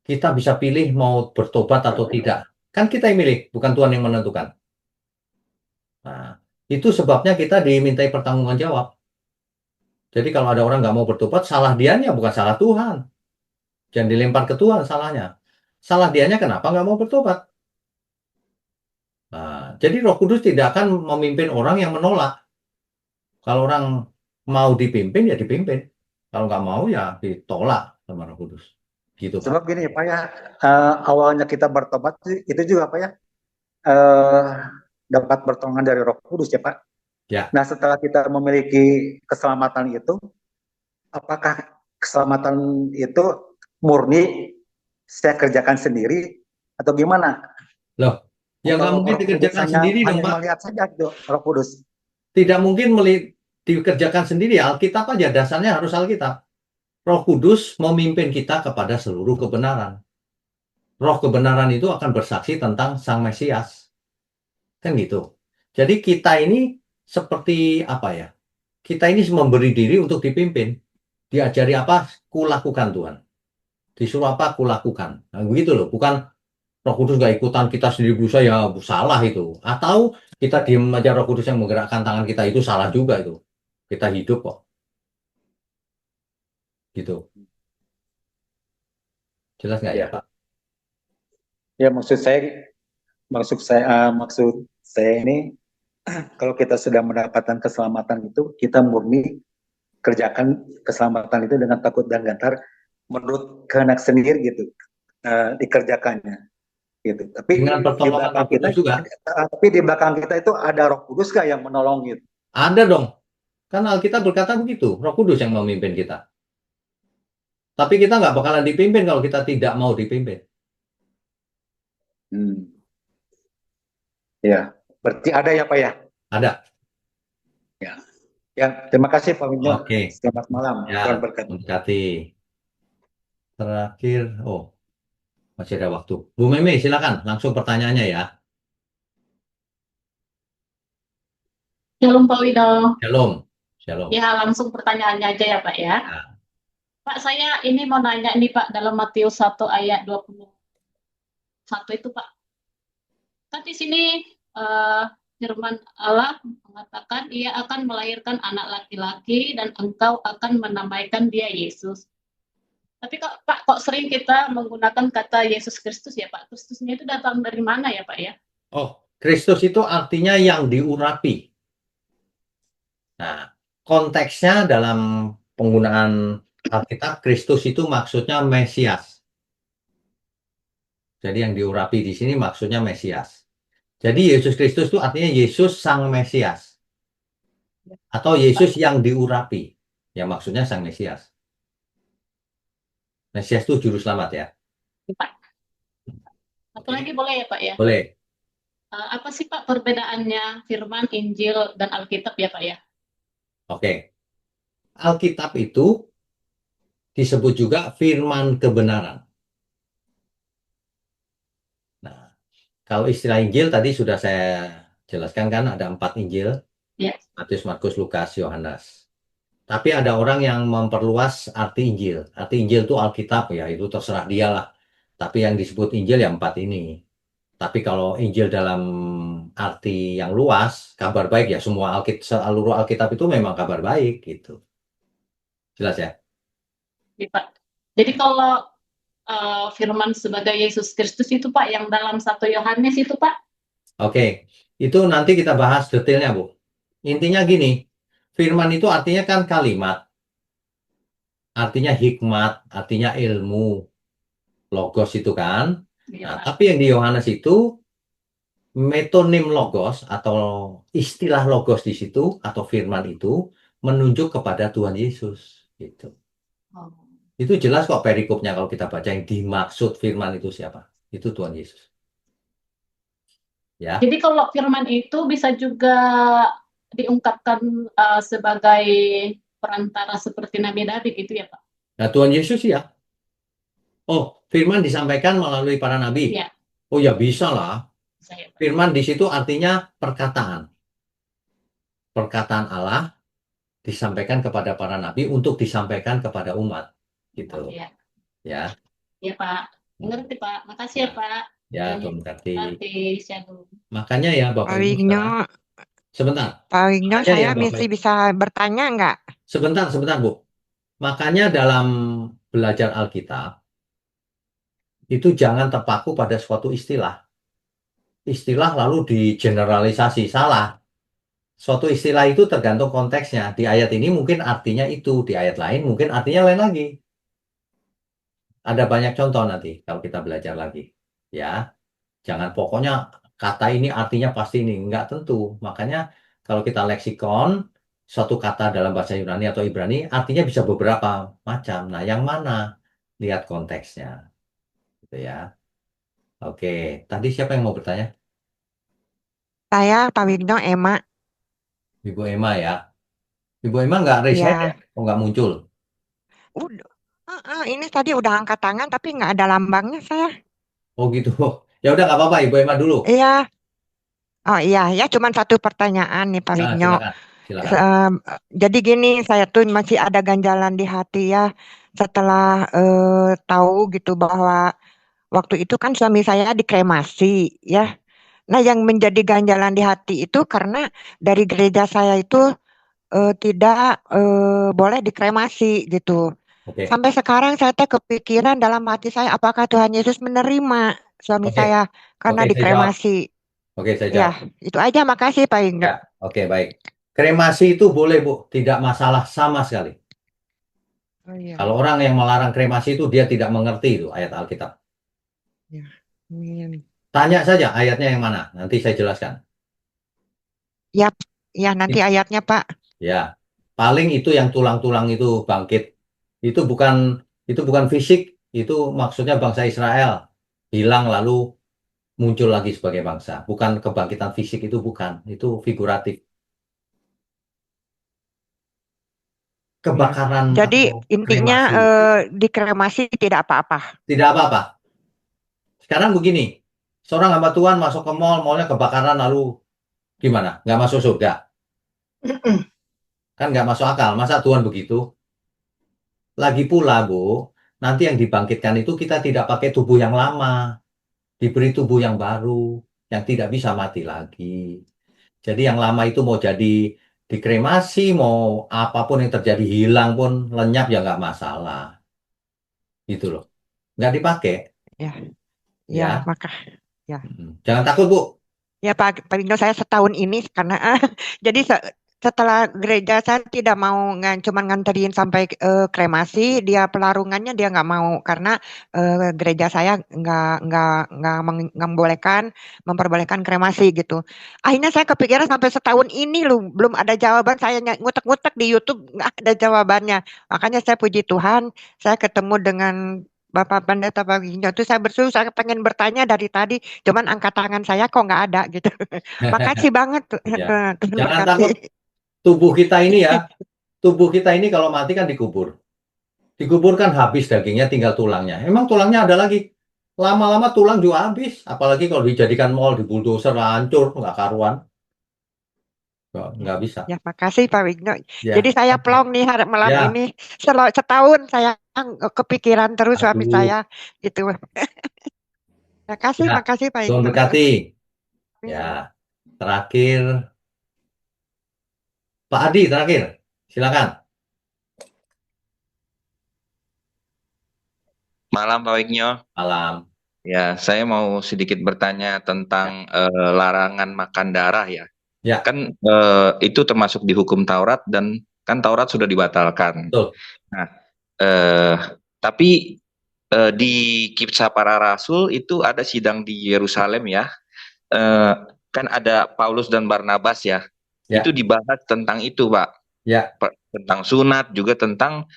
Kita bisa pilih mau bertobat atau tidak. Kan kita yang milih, bukan Tuhan yang menentukan. Nah, itu sebabnya kita dimintai pertanggunggan jawab. Jadi kalau ada orang nggak mau bertobat, salah dianya, bukan salah Tuhan. Jangan dilempar ke Tuhan salahnya. Salah dianya kenapa nggak mau bertobat. Nah, jadi Roh Kudus tidak akan memimpin orang yang menolak. Kalau orang mau dipimpin, ya dipimpin. Kalau nggak mau, ya ditolak sama Roh Kudus. Gitu, Pak. Sebab gini ya Pak ya, awalnya kita bertobat itu juga Pak ya, dapat pertolongan dari Roh Kudus ya Pak. Ya. Nah setelah kita memiliki keselamatan itu, apakah keselamatan itu murni saya kerjakan sendiri atau gimana? Loh, ya nggak Atau mungkin Roh Kudus dikerjakan sendiri dong, hanya Pak. melihat saja gitu, Roh Kudus. Tidak mungkin dikerjakan sendiri. Alkitab aja, dasarnya harus Alkitab. Roh Kudus memimpin kita kepada seluruh kebenaran. Roh kebenaran itu akan bersaksi tentang Sang Mesias. Kan gitu. Jadi kita ini seperti apa ya? Kita ini memberi diri untuk dipimpin. Diajari apa? Kulakukan Tuhan. Disuruh apa? Kulakukan. Nah, begitu loh. Bukan Roh Kudus nggak ikutan, kita sendiri berusaha, ya salah itu. Atau kita diem aja Roh Kudus yang menggerakkan tangan kita, itu salah juga itu. Kita hidup kok. Gitu. Jelas nggak ya, Pak? Ya maksud saya ini kalau kita sudah mendapatkan keselamatan itu, kita murni kerjakan keselamatan itu dengan takut dan gentar menurut kehendak sendiri gitu, dikerjakannya gitu. Tapi Dengan pertolongan Roh Kudus juga. Tapi di belakang kita itu ada Roh Kudus kah yang menolong gitu? Ada dong. Kan Alkitab berkata begitu, Roh Kudus yang memimpin kita. Tapi kita nggak bakalan dipimpin kalau kita tidak mau dipimpin. Ya, berarti ada ya Pak ya? Ada. Ya, terima kasih Pak Winyo. Oke. Selamat malam. Ya, Tuhan berkati. berkati. Terakhir, masih ada waktu. Bu Meme, silakan langsung pertanyaannya ya. Shalom Pak Wido. Shalom. Shalom. Ya, langsung pertanyaannya aja ya Pak ya. Ya. Pak, saya ini mau nanya nih Pak, dalam Matius 1 ayat 21 itu Pak. Kan di sini firman Allah mengatakan ia akan melahirkan anak laki-laki dan engkau akan menamaikan dia Yesus. Tapi Pak, kok sering kita menggunakan kata Yesus Kristus ya Pak? Kristusnya itu datang dari mana ya Pak ya? Oh, Kristus itu artinya yang diurapi. Nah, konteksnya dalam penggunaan Alkitab, Kristus itu maksudnya Mesias. Jadi yang diurapi di sini maksudnya Mesias. Jadi Yesus Kristus itu artinya Yesus Sang Mesias. Atau Yesus yang diurapi. Ya maksudnya Sang Mesias. Mesias itu juru selamat ya. Pak. Satu lagi boleh ya Pak ya? Boleh. Apa sih Pak perbedaannya firman, Injil, dan Alkitab ya Pak ya? Oke. Alkitab itu disebut juga firman kebenaran. Nah, kalau istilah Injil tadi sudah saya jelaskan kan ada 4 Injil. Ya. Matius, Markus, Lukas, Yohanes. Tapi ada orang yang memperluas arti Injil. Arti Injil itu Alkitab ya, itu terserah dia lah. Tapi yang disebut Injil ya 4 ini. Tapi kalau Injil dalam arti yang luas, kabar baik ya semua seluruh Alkitab itu memang kabar baik gitu. Jelas ya? Ya Pak. Jadi kalau firman sebagai Yesus Kristus itu Pak, yang dalam 1 Yohanes itu Pak? Oke, itu nanti kita bahas detailnya Bu. Intinya gini, firman itu artinya kan kalimat. Artinya hikmat, artinya ilmu. Logos itu kan. Nah, tapi yang di Yohanes itu metonim logos atau istilah logos di situ atau firman itu menunjuk kepada Tuhan Yesus gitu. Oh. Itu jelas kok perikopnya kalau kita baca yang dimaksud firman itu siapa? Itu Tuhan Yesus. Ya. Jadi kalau firman itu bisa juga diungkapkan sebagai perantara seperti nabi-nabi gitu ya Pak? Nah, Tuhan Yesus ya. Oh, firman disampaikan melalui para nabi. Ya. Oh ya bisa lah. Saya, Pak. Firman di situ artinya perkataan. Perkataan Allah disampaikan kepada para nabi untuk disampaikan kepada umat. Gitu. Oh, ya. Ya. Ya Pak. Mengerti Pak. Makasih ya Pak. Ya, Tuhan berkati. Shalom. Makanya ya Bapak Pak Ibu Wigno, sebentar. Pak Wigno, Makanya saya ya, Bapak mesti bisa bertanya nggak? Sebentar Bu. Makanya dalam belajar Alkitab itu jangan terpaku pada suatu istilah. Istilah lalu digeneralisasi, salah. Suatu istilah itu tergantung konteksnya. Di ayat ini mungkin artinya itu, di ayat lain mungkin artinya lain lagi. Ada banyak contoh nanti kalau kita belajar lagi. Ya, jangan pokoknya kata ini artinya pasti ini. Enggak tentu. Makanya kalau kita leksikon, suatu kata dalam bahasa Yunani atau Ibrani artinya bisa beberapa macam. Nah, yang mana? Lihat konteksnya. Gitu ya. Oke, tadi siapa yang mau bertanya? Saya Pak Wigno, Emma. Ibu Emma ya. Ibu Emma nggak raise hand ya? Oh, nggak muncul? Udah. Ini tadi udah angkat tangan tapi nggak ada lambangnya saya. Oh gitu. Ya udah nggak apa-apa, Ibu Emma dulu. Iya. Oh iya, ya cuman satu pertanyaan nih Pak Nah, Wigno. silakan. Jadi gini, saya tuh masih ada ganjalan di hati ya setelah tahu gitu bahwa waktu itu kan suami saya dikremasi ya. Nah, yang menjadi ganjalan di hati itu karena dari gereja saya itu tidak boleh dikremasi gitu. Oke. Sampai sekarang saya teh kepikiran dalam hati saya, apakah Tuhan Yesus menerima suami Oke. saya karena Oke, saya dikremasi? Oke, saya Ya, jawab. itu aja. Makasih Pak Igno. Ya, oke, baik. Kremasi itu boleh, Bu. Tidak masalah sama sekali. Oh iya. Kalau orang yang melarang kremasi itu dia tidak mengerti itu ayat Alkitab. Ya. Amin. Tanya saja ayatnya yang mana, nanti saya jelaskan. Yap, ya nanti ayatnya Pak. Ya, paling itu yang tulang-tulang itu bangkit. Itu bukan fisik, itu maksudnya bangsa Israel hilang lalu muncul lagi sebagai bangsa. Bukan kebangkitan fisik itu bukan, itu figuratif. Kebakaran Jadi atau intinya kremasi. dikremasi tidak apa-apa. Tidak apa-apa. Sekarang begini, seorang hamba Tuhan masuk ke mall, mallnya kebakaran lalu gimana? Nggak masuk surga? Kan nggak masuk akal. Masa Tuhan begitu? Lagi pula, Bu, nanti yang dibangkitkan itu kita tidak pakai tubuh yang lama. Diberi tubuh yang baru, yang tidak bisa mati lagi. Jadi yang lama itu mau jadi dikremasi, mau apapun yang terjadi hilang pun lenyap ya nggak masalah. Gitu loh. Nggak dipakai. Ya, Ya. maka ya. Jangan takut, Bu. Ya Pak Pino, saya setahun ini karena jadi setelah gereja saya tidak mau cuma nganterin sampai kremasi, dia pelarungannya dia nggak mau karena gereja saya memperbolehkan kremasi gitu. Akhirnya saya kepikiran sampai setahun ini loh belum ada jawaban, saya ngutek-ngutek di YouTube nggak ada jawabannya. Makanya saya puji Tuhan, saya ketemu dengan Bapak Pendeta Pagino itu saya bersyukur, saya pengen bertanya dari tadi, cuman angkat tangan saya kok nggak ada gitu. Makasih banget, Ya. terima Jangan kasih. takut, tubuh kita ini ya, tubuh kita ini kalau mati kan dikubur. Dikubur kan habis dagingnya, tinggal tulangnya. Emang tulangnya ada lagi. Lama-lama tulang juga habis. Apalagi kalau dijadikan mall, di bulldozer, hancur, nggak karuan. Nggak bisa. Ya, makasih Pak Wigno. Ya. Jadi saya plong nih malam Ya. ini. Setahun saya kepikiran terus suami Aduh. saya gitu. Makasih, Ya. makasih Pak Tuhan Wigno. berkati. Ya. Terakhir, Pak Adi terakhir. Silakan. Malam Pak Wigno. Malam. Ya, saya mau sedikit bertanya tentang larangan makan darah ya. Ya. Kan itu termasuk di hukum Taurat dan kan Taurat sudah dibatalkan. Betul. Nah, tapi di Kisah Para Rasul itu ada sidang di Yerusalem ya. Kan ada Paulus dan Barnabas ya. Itu dibahas tentang itu, Pak. Ya. Tentang sunat juga tentang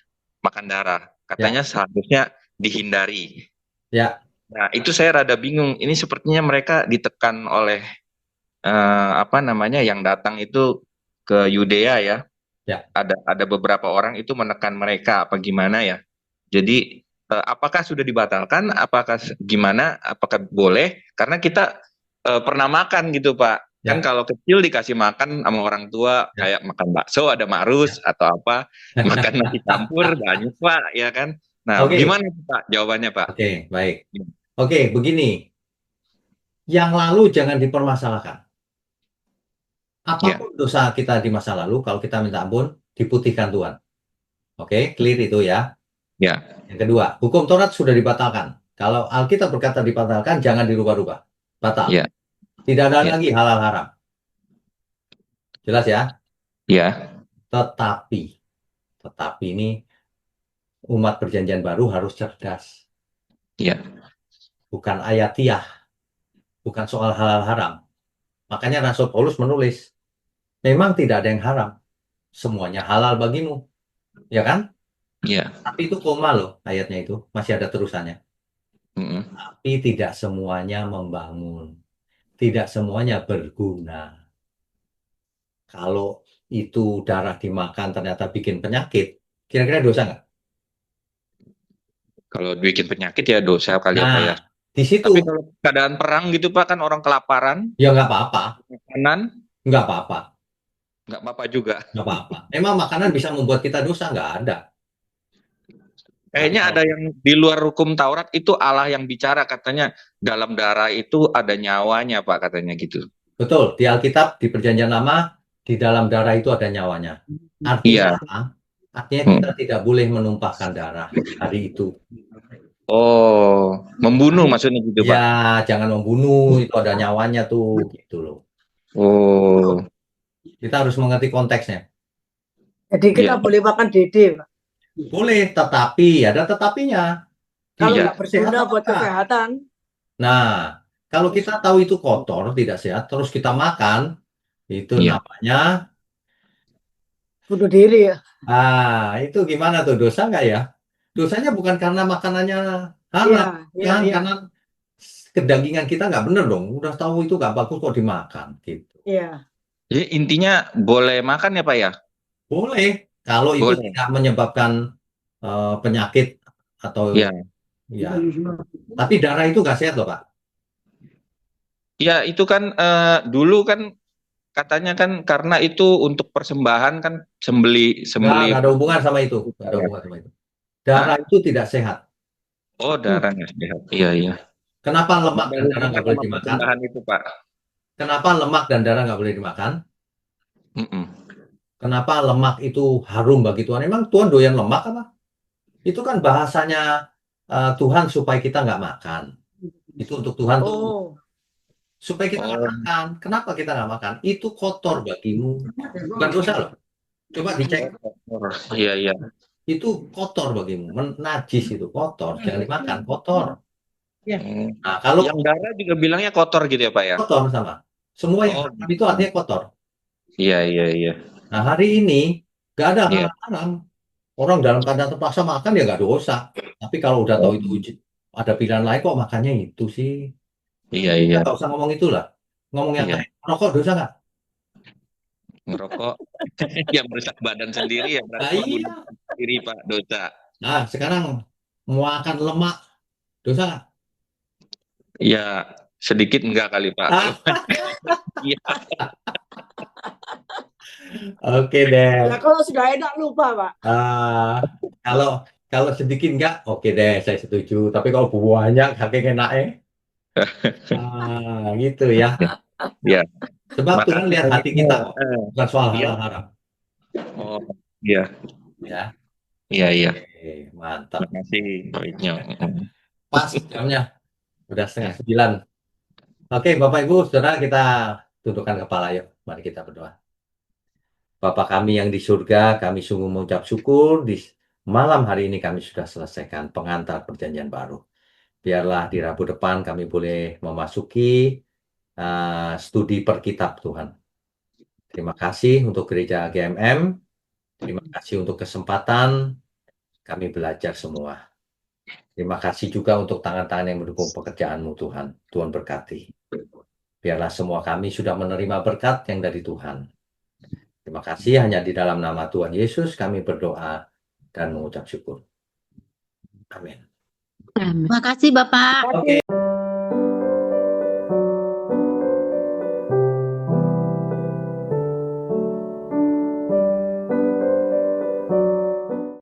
makan darah. Katanya seharusnya dihindari. Ya. Nah, itu saya rada bingung. Ini sepertinya mereka ditekan oleh yang datang itu ke Yudea ya. Ya. Ada beberapa orang itu menekan mereka apa gimana ya. Jadi apakah sudah dibatalkan? Apakah gimana? Apakah boleh? Karena kita pernah makan gitu Pak. Kan kalau kecil dikasih makan sama orang tua kayak makan bakso ada marus atau apa, makan nasi campur banyak Pak ya kan. Nah, gimana Pak jawabannya Pak? Oke, baik. Oke, begini. Yang lalu jangan dipermasalahkan. Apapun dosa kita di masa lalu, kalau kita minta ampun, diputihkan Tuhan. Oke, clear itu ya. Ya. Yang kedua, hukum Taurat sudah dibatalkan. Kalau Alkitab berkata dibatalkan, jangan dirubah-rubah. Batal. Ya. Tidak ada lagi halal haram. Jelas ya? Ya. Tetapi ini umat perjanjian baru harus cerdas. Ya. Bukan ayatiah. Bukan soal halal haram. Makanya Rasul Paulus menulis, memang tidak ada yang haram. Semuanya halal bagimu. Ya kan? Iya. Tapi itu koma loh ayatnya itu. Masih ada terusannya. Tapi tidak semuanya membangun. Tidak semuanya berguna. Kalau itu darah dimakan ternyata bikin penyakit, kira-kira dosa nggak? Kalau bikin penyakit ya dosa kali apa ya. Di situ. Tapi kalau keadaan perang gitu Pak, kan orang kelaparan. Ya nggak apa-apa. Makanan. Nggak apa-apa. Nggak apa-apa juga. Nggak apa-apa. Memang makanan bisa membuat kita dosa? Nggak ada. Kayaknya ada yang di luar hukum Taurat itu Allah yang bicara, katanya dalam darah itu ada nyawanya Pak, katanya gitu. Betul, di Alkitab, di Perjanjian Lama, di dalam darah itu ada nyawanya. Artinya apa? Artinya kita tidak boleh menumpahkan darah hari itu. Oh, membunuh maksudnya gitu Pak? Ya, jangan membunuh, itu ada nyawanya tuh, gitu loh. Oh. Kita harus mengerti konteksnya. Jadi kita boleh makan dede, Pak. Boleh, tetapi ada tetapinya. Kalau nggak berguna buat kesehatan. Nah, kalau kita tahu itu kotor, tidak sehat, terus kita makan, itu namanya bunuh diri ya. Itu gimana tuh, dosa nggak ya? Dosanya bukan karena makanannya halal, karena kedagingan kita nggak bener dong. Udah tahu itu nggak bagus kok dimakan, gitu. Iya. Jadi intinya boleh makan ya Pak ya? Boleh. Kalau itu tidak menyebabkan penyakit atau ya. Tapi darah itu nggak sehat loh Pak. Ya itu kan dulu kan katanya kan karena itu untuk persembahan kan sembeli. Nggak ada hubungan sama itu. Nggak ada hubungan sama itu. Darah itu tidak sehat. Oh darah nggak sehat. Iya. Kenapa lemak dan darah nggak boleh dimakan? Itu Pak. Kenapa lemak dan darah nggak boleh dimakan? Kenapa lemak itu harum bagi Tuhan? Emang Tuhan doyan lemak apa? Itu kan bahasanya Tuhan supaya kita nggak makan. Itu untuk Tuhan tuh supaya kita nggak makan. Kenapa kita nggak makan? Itu kotor bagimu, bukan dosa loh. Coba dicek, Iya, iya. itu kotor bagimu, najis itu kotor, jangan dimakan, kotor. Nah, kalau Yang darah juga bilangnya kotor gitu ya Pak ya? kotor sama, semua yang haram itu artinya kotor. Iya, iya, iya. Nah, hari ini nggak ada Iya. haram. Orang dalam keadaan terpaksa makan ya nggak dosa. Tapi kalau udah tahu itu ada pilihan lain kok makannya itu sih. Iya, iya. Nggak usah ngomong itulah. Ngomong yang Iya. lain. Rokok dosa nggak? Ngerokok yang merusak badan sendiri ya berarti Nah, iya. membunuh diri Pak, dosa. Nah, sekarang makan lemak dosa nggak? Ya sedikit enggak kali Pak. Iya. Oke deh. Ya kalau sudah enak lupa, Pak. Kalau sedikit enggak, oke deh, saya setuju. Tapi kalau banyak, saking enaknya. Gitu ya. Ya. Sebab Tuhan lihat hati kita kok, bukan soal Iya. halal haram. Oh, iya. Ya. Iya, iya. Oke, mantap. Terima kasih Pak Wisnu. Pas jamnya. Udah 8:30. Oke, Bapak Ibu, Saudara, kita tundukkan kepala yuk. Mari kita berdoa. Bapa kami yang di surga, kami sungguh mengucap syukur di malam hari ini kami sudah selesaikan pengantar perjanjian baru. Biarlah di Rabu depan kami boleh memasuki studi Perkitab Tuhan. Terima kasih untuk gereja GMM. Terima kasih untuk kesempatan kami belajar semua. Terima kasih juga untuk tangan-tangan yang mendukung pekerjaanmu Tuhan. Tuhan berkati. Biarlah semua kami sudah menerima berkat yang dari Tuhan. Terima kasih, hanya di dalam nama Tuhan Yesus kami berdoa dan mengucap syukur. Amin. Terima kasih Bapak. Oke.